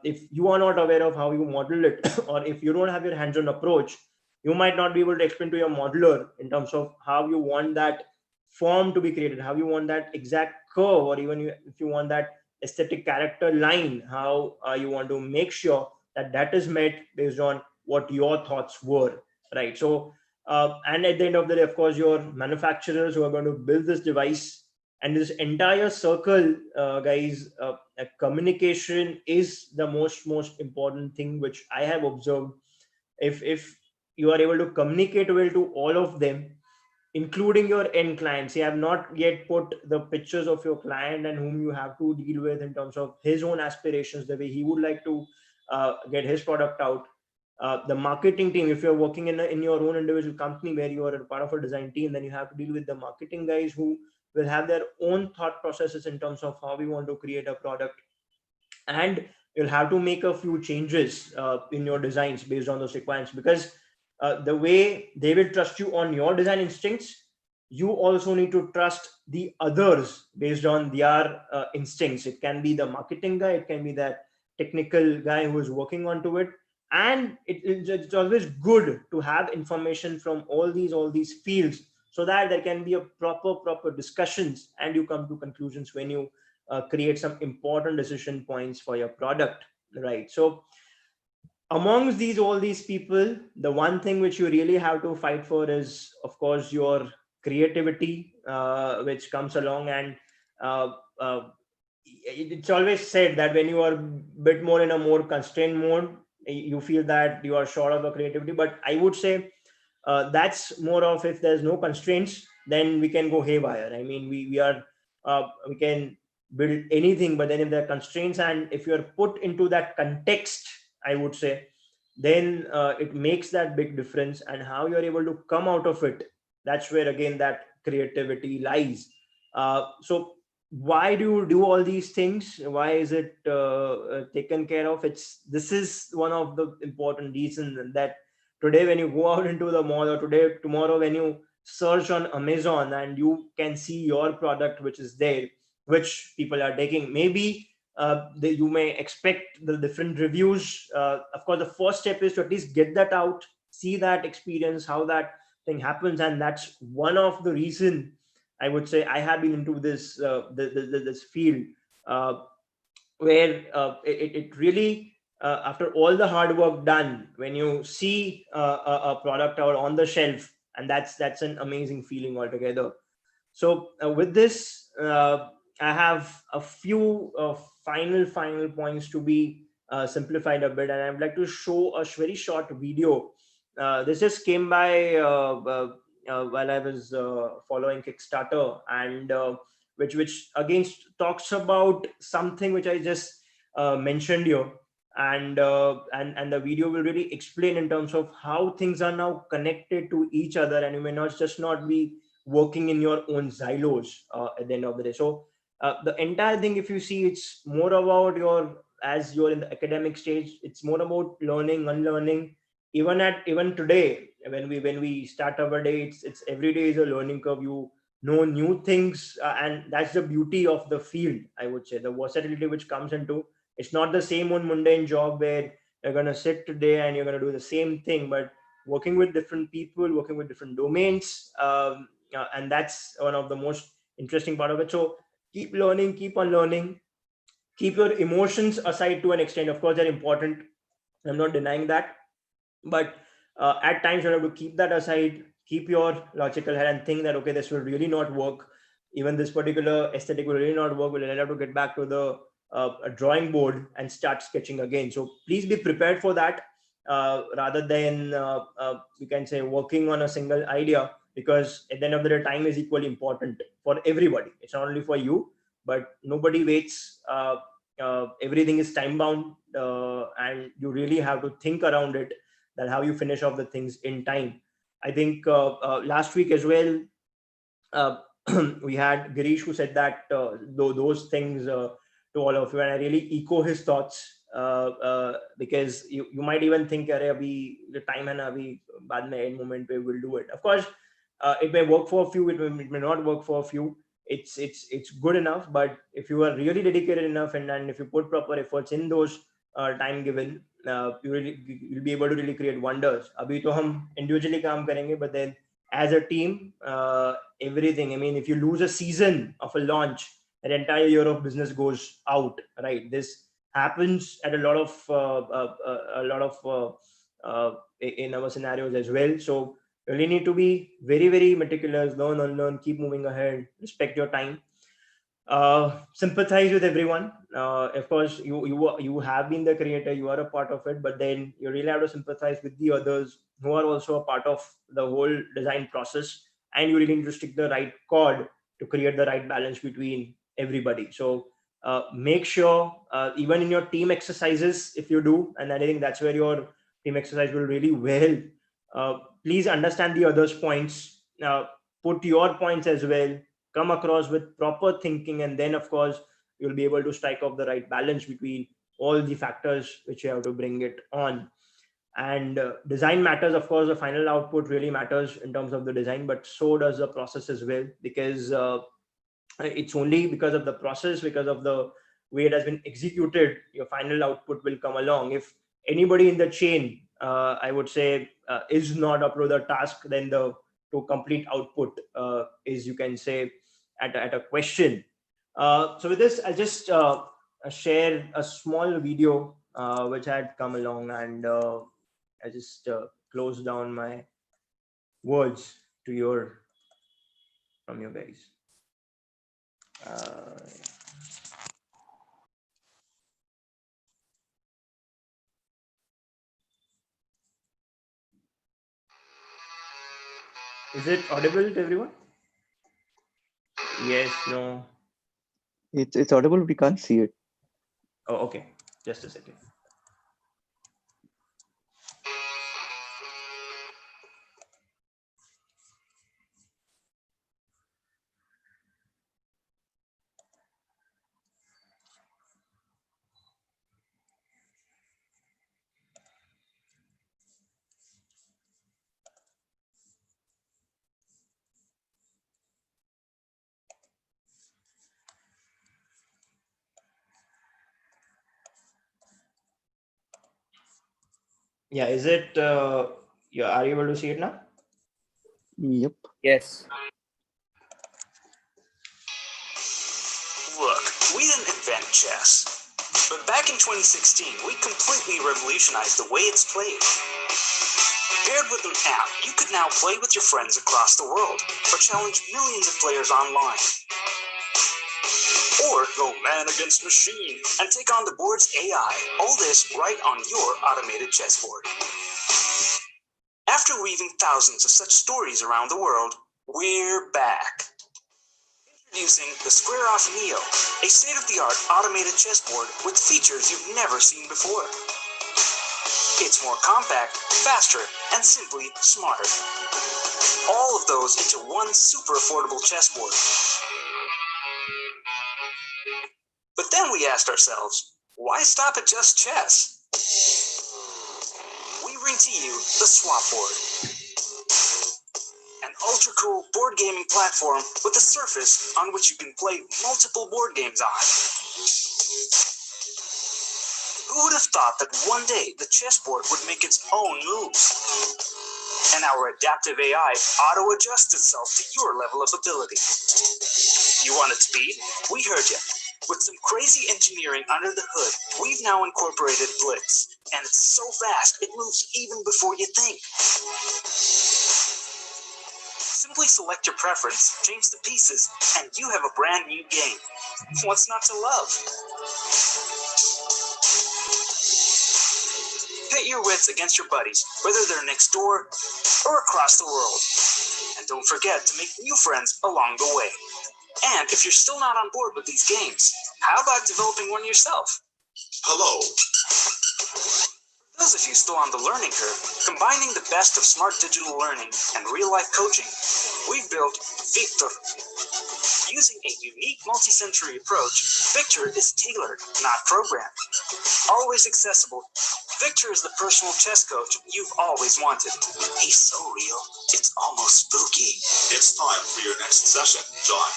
if you are not aware of how you model it, or if you don't have your hands-on approach, you might not be able to explain to your modeler in terms of how you want that form to be created, how you want that exact curve, or even if you want that aesthetic character line, how you want to make sure that that is met based on what your thoughts were, right? So and at the end of the day, of course, your manufacturers who are going to build this device and this entire circle, guys, communication is the most important thing which I have observed. If you are able to communicate well to all of them, including your end clients, you have not yet put the pictures of your client and whom you have to deal with in terms of his own aspirations, the way he would like to get his product out. The marketing team, if you're working in your own individual company where you are a part of a design team, then you have to deal with the marketing guys who will have their own thought processes in terms of how we want to create a product. And you'll have to make a few changes in your designs based on those requirements, because the way they will trust you on your design instincts, you also need to trust the others based on their instincts. It can be the marketing guy, it can be that technical guy who is working onto it. And it's always good to have information from all these fields, so that there can be a proper discussions and you come to conclusions when you create some important decision points for your product, right? So amongst all these people, the one thing which you really have to fight for is, of course, your creativity, which comes along. And uh, uh, it's always said that when you are a bit more in a more constrained mode, you feel that you are short of a creativity. But I would say that's more of, if there's no constraints, then we can go haywire. I mean, we can build anything, but then if there are constraints and if you're put into that context, I would say, then it makes that big difference. And how you're able to come out of it, that's where again that creativity lies. So why do you do all these things? Why is it taken care of? This is one of the important reasons, that today when you go out into the mall, or tomorrow when you search on Amazon and you can see your product which is there, which people are taking, maybe you may expect the different reviews. Of course, the first step is to at least get that out, see that experience, how that thing happens. And that's one of the reason I would say I have been into this field, uh, where it really, after all the hard work done, when you see a product out on the shelf, and that's an amazing feeling altogether. So with this, I have a few final points to be simplified a bit, and I'd like to show a very short video. This just came by while I was following Kickstarter, and which again talks about something which I just mentioned here. And the video will really explain in terms of how things are now connected to each other, and you may not be working in your own silos at the end of the day. So the entire thing, if you see, it's more about as you're in the academic stage, it's more about learning, unlearning. Even today, when we start our day, it's every day is a learning curve. You know new things, and that's the beauty of the field. I would say the versatility which comes into, it's not the same one mundane job where you're gonna sit today and you're gonna do the same thing, but working with different people, working with different domains. And that's one of the most interesting part of it. So keep learning, keep on learning, keep your emotions aside to an extent. Of course, they're important, I'm not denying that, but at times you have to keep that aside, keep your logical head and think that, okay, this will really not work, even this particular aesthetic will really not work, we'll have to get back to the drawing board and start sketching again. So please be prepared for that, rather than we can say working on a single idea, because at the end of the day, time is equally important for everybody. It's not only for you, but nobody waits. Everything is time bound, and you really have to think around it, that how you finish off the things in time. I think last week as well, uh, we had Girish who said that those things to all of you, and I really echo his thoughts, because you might even think, "Arey, abhi, the time hai na, abhi, baad mein end moment pe we'll do it." Of course, it may work for a few, it may not work for a few. It's good enough, but if you are really dedicated enough, and if you put proper efforts in those time given, you'll be able to really create wonders. Abhi to hum individually kaam karenge, but then as a team, everything. I mean, if you lose a season of a launch, an entire year of business goes out, right? This happens at a lot of in our scenarios as well. So you really need to be very, very meticulous, learn, unlearn, keep moving ahead, respect your time. Sympathize with everyone. Of course, you have been the creator, you are a part of it, but then you really have to sympathize with the others who are also a part of the whole design process, and you really need to stick the right chord to create the right balance between everybody. So make sure, even in your team exercises, if you do, and I think that's where your team exercise will really well. Please understand the others' points. Put your points as well, come across with proper thinking, and then of course you'll be able to strike off the right balance between all the factors which you have to bring it on. And design matters, of course. The final output really matters in terms of the design, but so does the process as well, because it's only because of the process, because of the way it has been executed, your final output will come along. If anybody in the chain, I would say, is not up to the task, then the to complete output is, you can say, at a question. So with this, I'll just share a small video which had come along, and I just close down my words to your from you guys. Is it audible to everyone? Yes, no. It's audible. We can't see it. Oh, okay. Just a second. Yeah, is it? Yeah, are you able to see it now? Yep. Yes. Look, we didn't invent chess, but back in 2016, we completely revolutionized the way it's played. Paired with an app, you could now play with your friends across the world, or challenge millions of players online. Or go man against machine and take on the board's AI, all this right on your automated chessboard. After weaving thousands of such stories around the world, we're back. Introducing the Square Off Neo, a state-of-the-art automated chessboard with features you've never seen before. It's more compact, faster, and simply smarter. All of those into one super affordable chessboard. But then we asked ourselves, why stop at just chess? We bring to you the Swap Board, an ultra-cool board gaming platform with a surface on which you can play multiple board games on. Who would have thought that one day the chessboard would make its own moves? And our adaptive AI auto-adjusts itself to your level of ability. You wanted speed? We heard you. With some crazy engineering under the hood, we've now incorporated Blitz. And it's so fast, it moves even before you think. Simply select your preference, change the pieces, and you have a brand new game. What's not to love? Pit your wits against your buddies, whether they're next door or across the world. And don't forget to make new friends along the way. And if you're still not on board with these games, how about developing one yourself? Hello. For those of you still on the learning curve, combining the best of smart digital learning and real-life coaching, we've built Victor. Using a unique multi-sensory approach, Victor is tailored, not programmed. Always accessible, Victor is the personal chess coach you've always wanted. He's so real, it's almost spooky. It's time for your next session, John.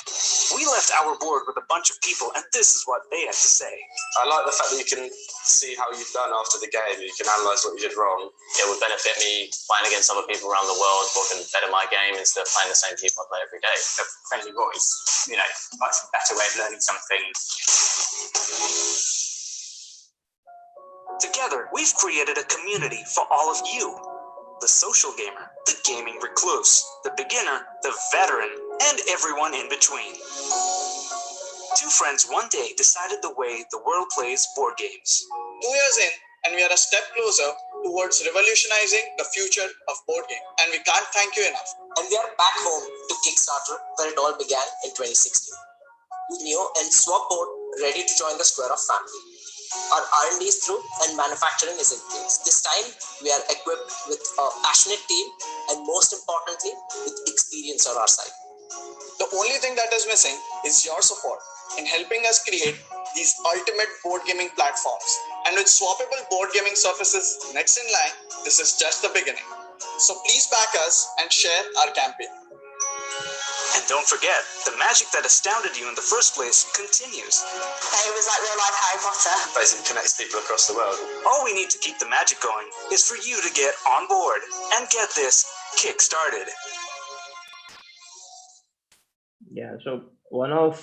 We left our board with a bunch of people, and this is what they had to say. I like the fact that you can see how you've done after the game. You can analyze what you did wrong. It would benefit me playing against other people around the world who can better my game instead of playing the same people I play every day. A friendly voice, you know, much better way of learning something. Together, Together, we've created a community for all of you. The social gamer, the gaming recluse, the beginner, the veteran, and everyone in between. Two friends one day decided the way the world plays board games. 2 years in, and we are a step closer towards revolutionizing the future of board game. And we can't thank you enough. And we are back home to Kickstarter, where it all began in 2016. With Neo and Swapboard ready to join the square of family. Our R&D is through and manufacturing is in place. This time, we are equipped with a passionate team and most importantly, with experience on our side. The only thing that is missing is your support in helping us create these ultimate board gaming platforms. And with swappable board gaming surfaces next in line, this is just the beginning. So please back us and share our campaign. And don't forget, the magic that astounded you in the first place continues. It was like real life Harry Potter. Basically connects people across the world. All we need to keep the magic going is for you to get on board and get this kick-started. Yeah, so one of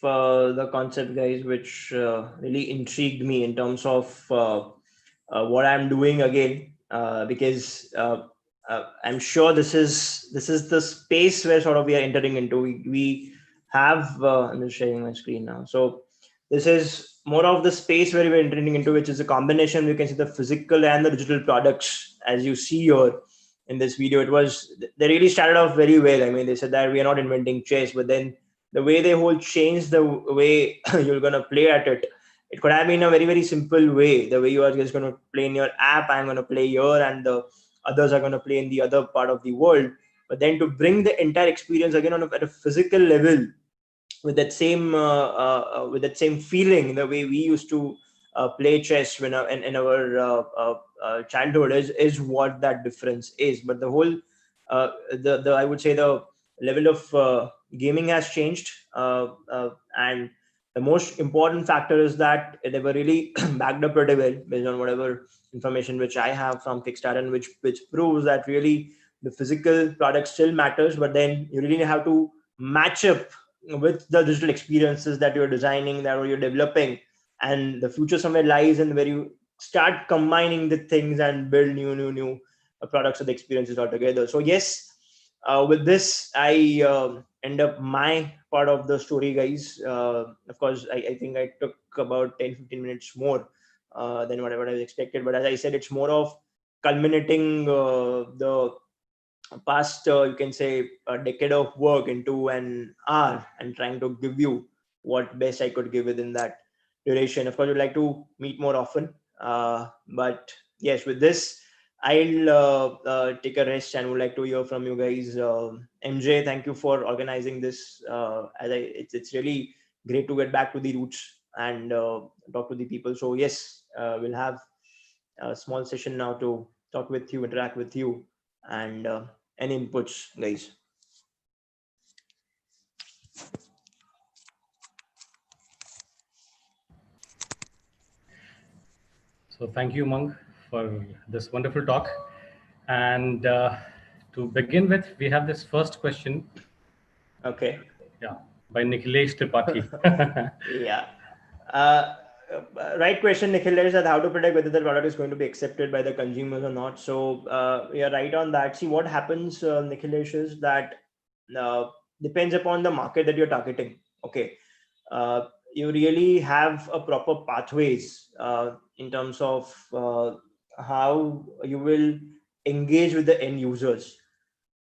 the concept, guys, which really intrigued me in terms of what I'm doing again, because I'm sure this is the space where sort of we are entering into. We have I'm just sharing my screen now. So this is more of the space where we're entering into, which is a combination. You can see the physical and the digital products, as you see here in this video. They really started off very well. I mean, they said that we are not inventing chess, but then the way they whole changed the way you're gonna play at it. It could have been a very, very simple way. The way you are just going to play in your app, I'm going to play here, and the others are going to play in the other part of the world. But then to bring the entire experience again at a physical level, with that same feeling, the way we used to play chess when in our childhood is what that difference is. But the whole the I would say the level of gaming has changed, and the most important factor is that they were really backed up pretty well based on whatever information which I have from Kickstarter, and which proves that really the physical product still matters, but then you really have to match up with the digital experiences that you're designing, that you're developing, and the future somewhere lies in where you start combining the things and build new products and experiences altogether. So yes, with this, I end up my part of the story, guys. Of course, I think I took about 10-15 minutes more than whatever I was expected. But as I said, it's more of culminating the past, you can say, a decade of work into an hour and trying to give you what best I could give within that duration. Of course, I'd like to meet more often. But yes, with this, I'll take a rest and would like to hear from you guys. MJ, thank you for organizing this. It's really great to get back to the roots and talk to the people. So yes, we'll have a small session now to talk with you, interact with you, and any inputs, guys. So thank you, Umang, for this wonderful talk. And to begin with, we have this first question. Okay. Yeah, by Nikhilesh Tripathi. Yeah. Right question, Nikhilesh, that how to predict whether the product is going to be accepted by the consumers or not. So you're right on that. See, what happens, Nikhilesh, is that depends upon the market that you're targeting. Okay. You really have a proper pathways in terms of how you will engage with the end users.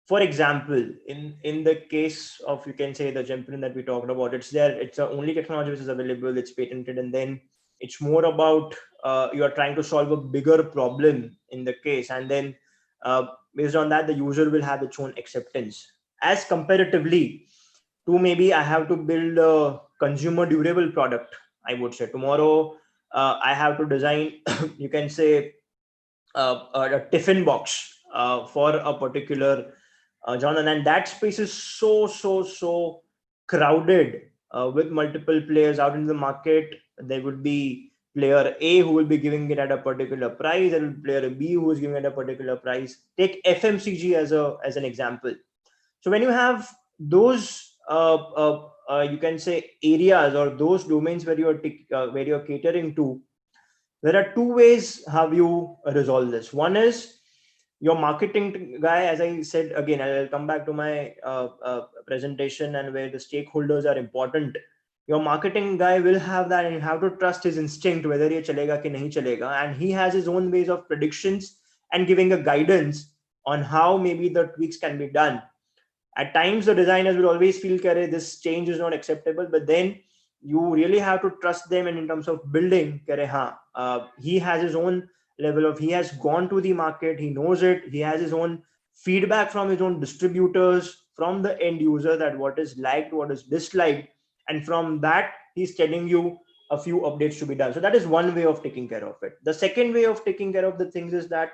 For example, in the case of, you can say, the Gemplin that we talked about, it's the only technology which is available, it's patented, and then it's more about you are trying to solve a bigger problem in the case, and then based on that, the user will have its own acceptance. As comparatively to maybe I have to build a consumer durable product, I would say tomorrow I have to design, you can say, a tiffin box for a particular genre, and that space is so crowded with multiple players out in the market. There would be player A who will be giving it at a particular price, and player B who is giving it at a particular price. Take FMCG as an example. So when you have those you can say areas or those domains where you're catering to, There are two ways how you resolve this. One is your marketing guy, as I said, again, I'll come back to my presentation and where the stakeholders are important. Your marketing guy will have that, and you have to trust his instinct whether ye chalega ki nahi chalega, and he has his own ways of predictions and giving a guidance on how maybe the tweaks can be done. At times the designers will always feel that this change is not acceptable, but then you really have to trust them. And in terms of building, he has his own level of, he has gone to the market, he knows it, he has his own feedback from his own distributors, from the end user, that what is liked, what is disliked, and from that he's telling you a few updates to be done. So that is one way of taking care of it. The second way of taking care of the things is that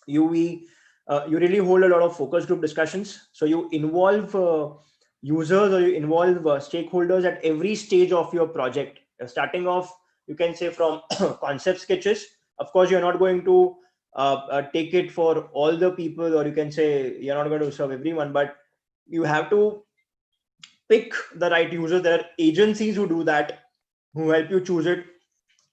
you really hold a lot of focus group discussions. So you involve users, or you involve stakeholders at every stage of your project. Starting off, you can say from concept sketches. Of course, you're not going to take it for all the people, or you can say you're not going to serve everyone, but you have to pick the right user. There are agencies who do that, who help you choose it.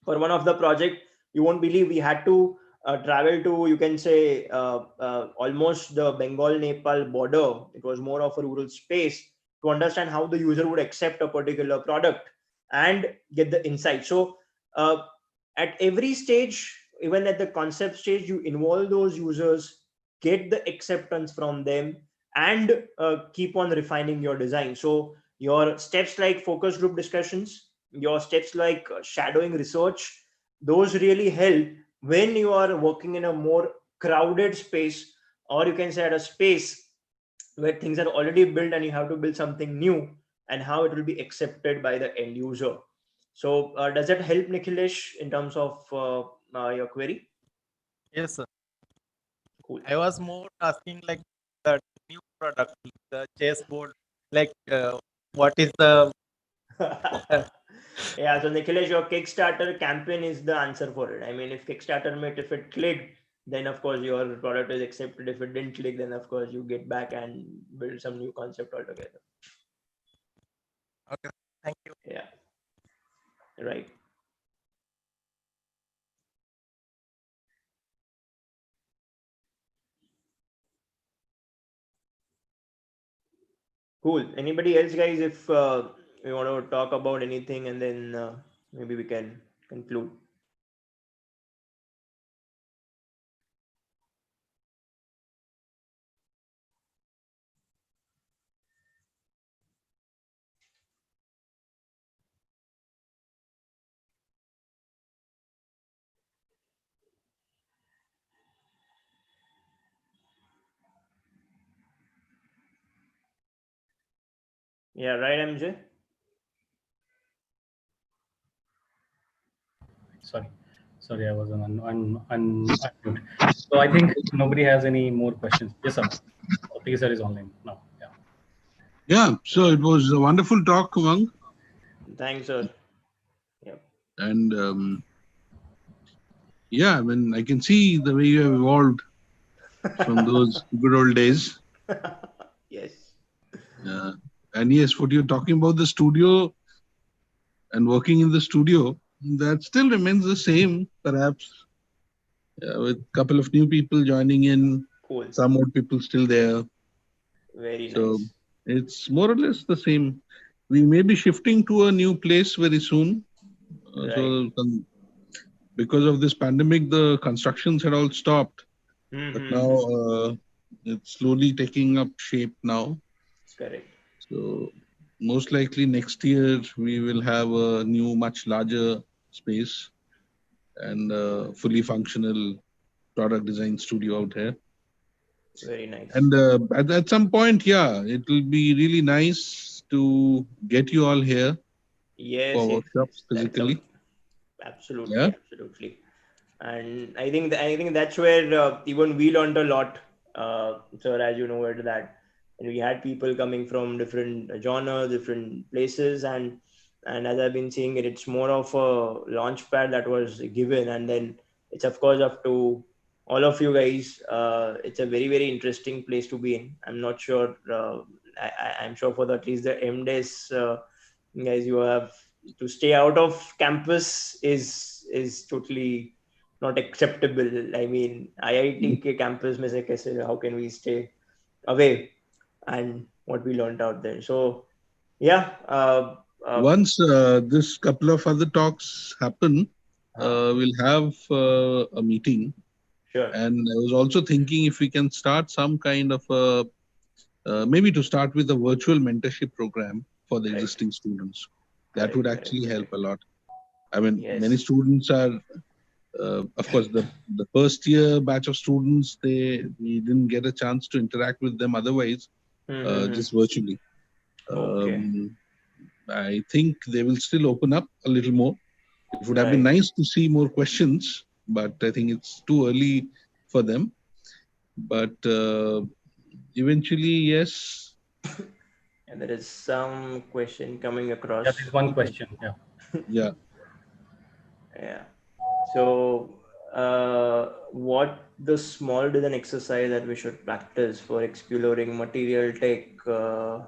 For one of the project, you won't believe, we had to travel to, you can say, almost the Bengal Nepal border. It was more of a rural space, to understand how the user would accept a particular product and get the insight. So at every stage, even at the concept stage, you involve those users, get the acceptance from them, and keep on refining your design. So your steps like focus group discussions, your steps like shadowing research, those really help when you are working in a more crowded space, or you can say at a space where things are already built and you have to build something new, and how it will be accepted by the end user. So does that help, Nikhilesh, in terms of your query? Yes, sir. Cool. I was more asking like the new product, the chessboard, like what is the Yeah, so Nikhilesh, your Kickstarter campaign is the answer for it. I mean, if Kickstarter met, if it clicked, then of course your product is accepted. If it didn't click, then of course you get back and build some new concept altogether. Okay, thank you. Yeah, right. Cool. Anybody else, guys? If we want to talk about anything, and then maybe we can conclude. Yeah, right, MJ? Sorry, I was on unmute. So I think nobody has any more questions. Yes, sir. Opti sir is online now. Yeah. Yeah, so it was a wonderful talk, Umang. Thanks, sir. Yep. And yeah, I mean, I can see the way you have evolved from those good old days. Yes. And yes, what you're talking about, the studio and working in the studio, that still remains the same, perhaps, with a couple of new people joining in, Cool. some old people still there. Very So nice. it's more or less the same. We may be shifting to a new place very soon. Right. So because of this pandemic, the constructions had all stopped. But now it's slowly taking up shape now. Correct. So most likely next year we will have a new, much larger space and a fully functional product design studio out here. Very nice. And at some point, yeah, it will be really nice to get you all here for workshops physically. Absolutely, Yeah. absolutely. And I think that's where even we learned a lot, sir, as you know it, that we had people coming from different genres, different places, and as I've been seeing it, it's more of a launch pad that was given, and then it's of course up to all of you guys. It's a very, very interesting place to be in. I'm not sure. I'm sure for at least the MDES guys, you have to stay out of campus is is totally not acceptable. I mean, IIT के campus में से कैसे, how can we stay away, and what we learned out there. So yeah, once this couple of other talks happen, we'll have a meeting. Sure. And I was also thinking if we can start some kind of maybe to start with a virtual mentorship program for the existing students. That would actually help a lot. I mean, many students are, of course, the first year batch of students, we didn't get a chance to interact with them otherwise, just virtually. I think they will still open up a little more. It would have been nice to see more questions, but I think it's too early for them. But eventually, yes. And there is some question coming across. Yeah, there's one question. Yeah. Yeah. Yeah. So, what the small design exercise that we should practice for exploring material tech? Oh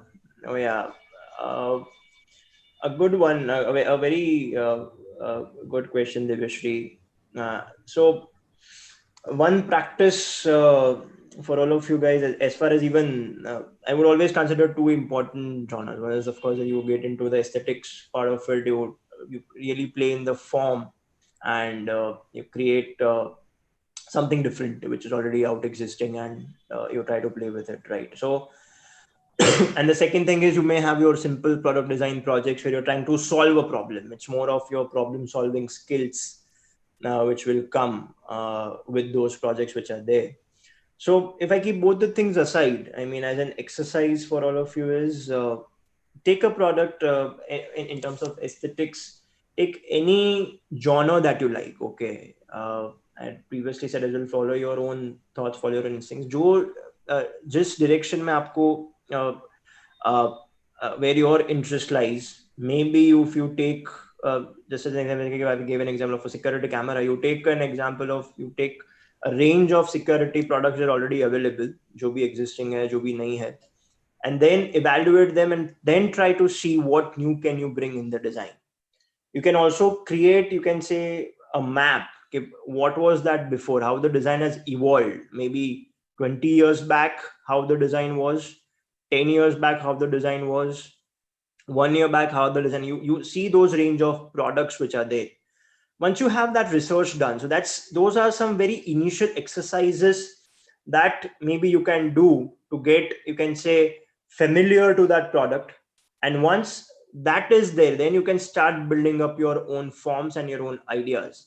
yeah, a good one, a very good question, Divashri. So, one practice for all of you guys, as far as even I would always consider two important genres. One is, of course, you get into the aesthetics part of it. You really play in the form, and you create something different which is already out existing, and you try to play with it, right? So and the second thing is, you may have your simple product design projects where you're trying to solve a problem. It's more of your problem solving skills which will come with those projects which are there. So if I keep both the things aside, I mean, as an exercise for all of you is take a product in terms of aesthetics, take any genre that you like. Okay. I previously said as well, follow your own thoughts, follow your instincts. जो जिस direction में आपको where your interest lies, maybe if you take just as an example, I gave an example of a security camera. You take a range of security products that are already available, जो भी existing है, जो भी नहीं है, and then evaluate them and then try to see what new can you bring in the design. You can also create, you can say, a map. What was that before? How the design has evolved? Maybe 20 years back, how the design was. 10 years back, how the design was. 1 year back, how the design. You see those range of products which are there. Once you have that research done, so those are some very initial exercises that maybe you can do to get, you can say, familiar to that product. And once that is there, then you can start building up your own forms and your own ideas.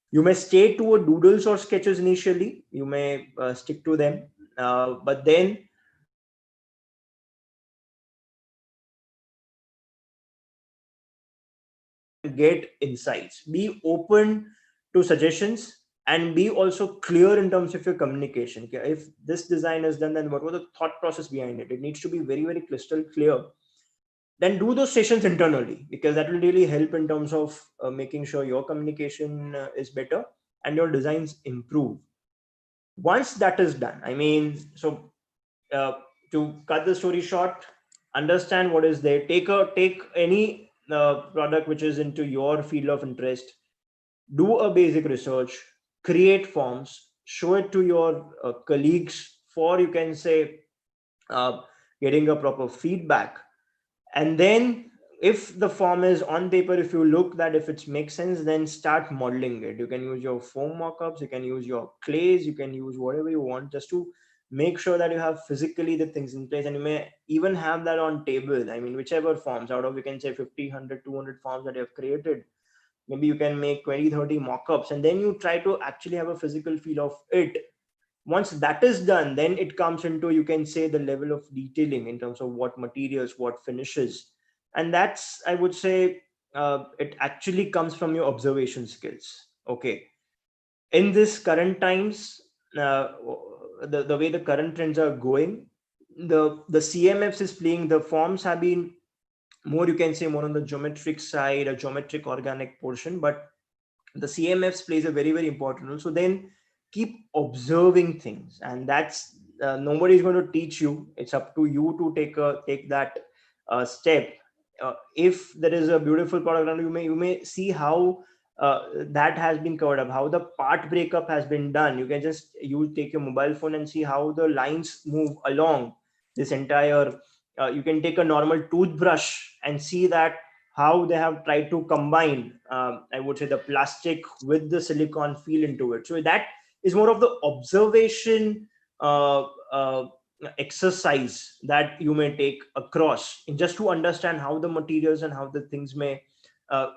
You may stay to a doodles or sketches initially. You may stick to them, but then get insights. Be open to suggestions and be also clear in terms of your communication. Okay, if this design is done, then what was the thought process behind it? It needs to be very, very crystal clear. Then do those sessions internally, because that will really help in terms of making sure your communication is better and your designs improve. Once that is done, I mean, so to cut the story short, understand what is there. Take any product which is into your field of interest, do a basic research, create forms, show it to your colleagues for, you can say, getting a proper feedback. And then if the form is on paper, if you look that if it makes sense, then start modeling it. You can use your foam mockups, you can use your clays, you can use whatever you want, just to make sure that you have physically the things in place. And you may even have that on table. I mean, whichever forms out of, you can say 50, 100, 200 forms that you have created, maybe you can make 20, 30 mockups, and then you try to actually have a physical feel of it. Once that is done, then it comes into, you can say, the level of detailing in terms of what materials, what finishes. And that's, I would say, it actually comes from your observation skills. Okay. In this current times, the way the current trends are going, the CMFs is playing, the forms have been more, you can say, more on the geometric side, a geometric organic portion, but the CMFs plays a very, very important role. So then keep observing things, and that's nobody's going to teach you. It's up to you to take that step. If there is a beautiful product, you may see how that has been covered up. How the part breakup has been done. You can just take your mobile phone and see how the lines move along this entire. You can take a normal toothbrush and see that how they have tried to combine, I would say, the plastic with the silicon feel into it. So that is more of the observation uh, uh, exercise that you may take across, just to understand how the materials and how the things may uh,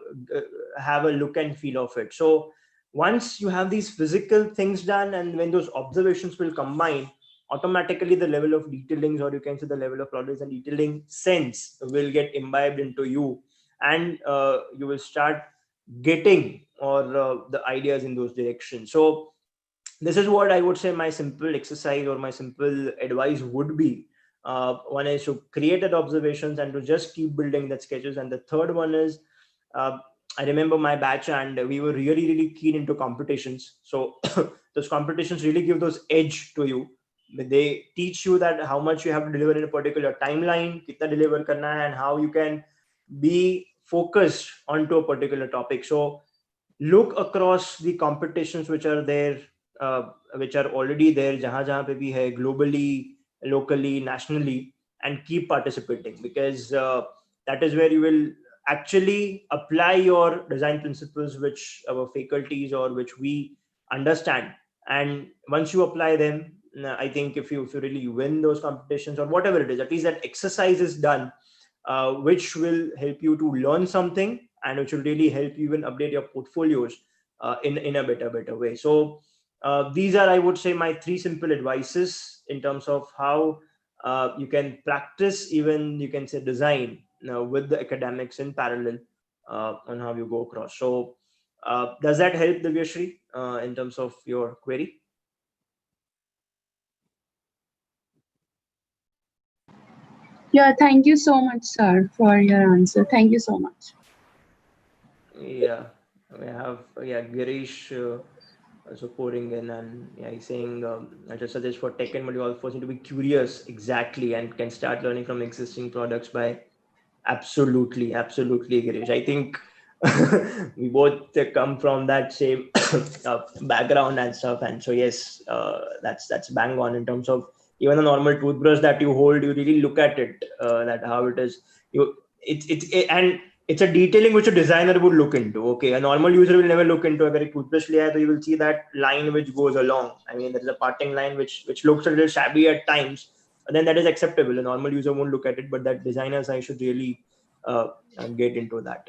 have a look and feel of it. So once you have these physical things done, and when those observations will combine, automatically the level of detailings, or you can say the level of knowledge and detailing sense, will get imbibed into you, and you will start getting or the ideas in those directions. So this is what I would say my simple exercise or my simple advice would be. One is to create that observations and to just keep building that sketches, and the third one is, uh, I remember my batch and we were really really keen into competitions. So those competitions really give those edge to you. They teach you that how much you have to deliver in a particular timeline, kitna deliver karna hai, and how you can be focused onto a particular topic. So look across the competitions which are there, which are already there, jahan pe bhi hai, globally, locally, nationally, and keep participating, because that is where you will actually apply your design principles, which our faculties or which we understand. And once you apply them, I think if you really win those competitions or whatever it is, at least that exercise is done, which will help you to learn something, and which will really help you even update your portfolios in a better way. So these are, I would say, my three simple advices in terms of how you can practice, even you can say design, with the academics in parallel, on how you go across. So does that help, Divyashri, in terms of your query? Yeah, thank you so much, sir, for your answer. Thank you so much. Yeah, we have, yeah, Girish also pouring in, and yeah, he's saying, I just suggest for tech and module, first need to be curious exactly and can start learning from existing products by. Absolutely, absolutely, Girish. I think we both come from that same background and stuff, and so yes, that's bang on in terms of even a normal toothbrush that you hold, you really look at it, that how it is. And it's a detailing which a designer would look into. Okay, a normal user will never look into. Agar ek toothbrush liya hai, so you will see that line which goes along. I mean, there is a parting line which looks a little shabby at times, then that is acceptable. A normal user won't look at it, but that designers I should really get into that.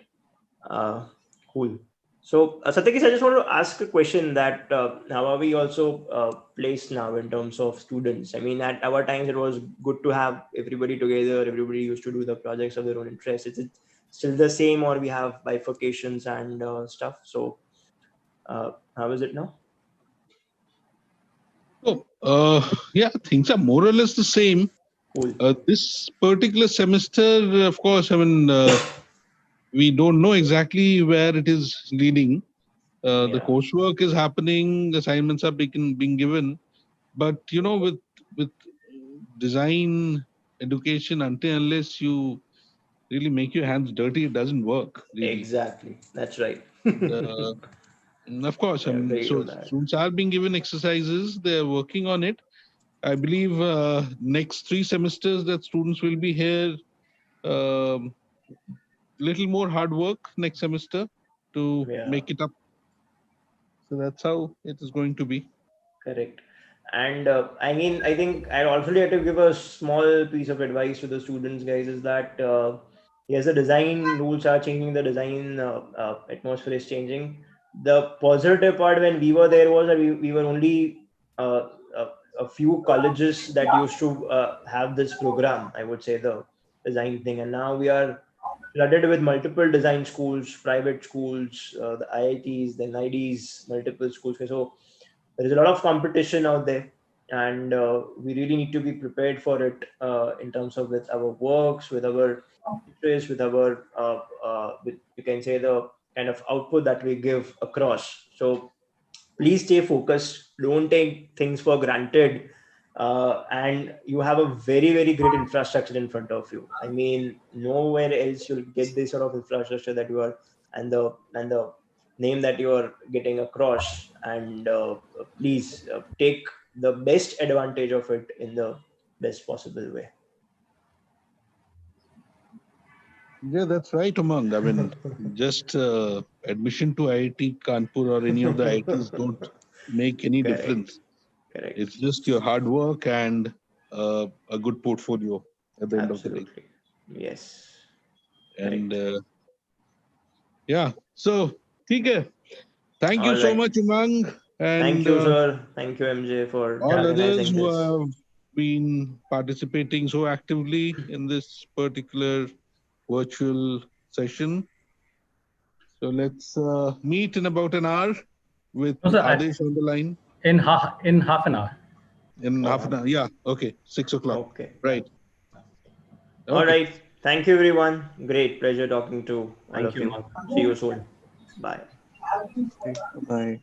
Cool. So Satyakis, I just want to ask a question that how are we also placed now in terms of students? I mean, at our times it was good to have everybody together. Everybody used to do the projects of their own interest. Is it still the same, or we have bifurcations and stuff? So how is it now? So, yeah, things are more or less the same. Cool. This particular semester, of course, I mean, we don't know exactly where it is leading. The coursework is happening, assignments are being given, but you know, with design education, until unless you really make your hands dirty, it doesn't work. Really. Exactly. That's right. Of course, I mean, so students are being given exercises, they're working on it. I believe next 3 semesters that students will be here, little more hard work next semester to make it up. So that's how it is going to be. Correct. And I mean, I think I also have to give a small piece of advice to the students, guys, is that yes, the design rules are changing, the design atmosphere is changing. The positive part when we were there was that we were only a few colleges that used to have this program, I would say, the design thing. And now we are flooded with multiple design schools, private schools, the IITs, the NIDs, multiple schools. So there is a lot of competition out there, and we really need to be prepared for it, in terms of with our works, with our interests, with our with, you can say, the kind of output that we give across. So please stay focused, don't take things for granted, and you have a very great infrastructure in front of you. I mean, nowhere else you'll get this sort of infrastructure that you are, and the name that you are getting across, and please take the best advantage of it in the best possible way. Yeah, that's right, Umang. I mean, just admission to IIT Kanpur or any of the IITs don't make any Correct. difference. Correct. It's just your hard work and a good portfolio at the end of the day. Absolutely. Yes. And yeah, so okay. Thank you All so right. much, Umang, Thank and you, sir. Thank you, MJ, for all others organizing who this. have been participating so actively in this particular virtual session. So let's meet in about an hour with No, sir, Adesh on the line. in half an hour. In half an hour. Yeah. Okay. 6 o'clock. Okay. Right. All Okay. right. Thank you, everyone. Great pleasure talking to all Thank of you, you. Mark. See you soon. Bye. Bye.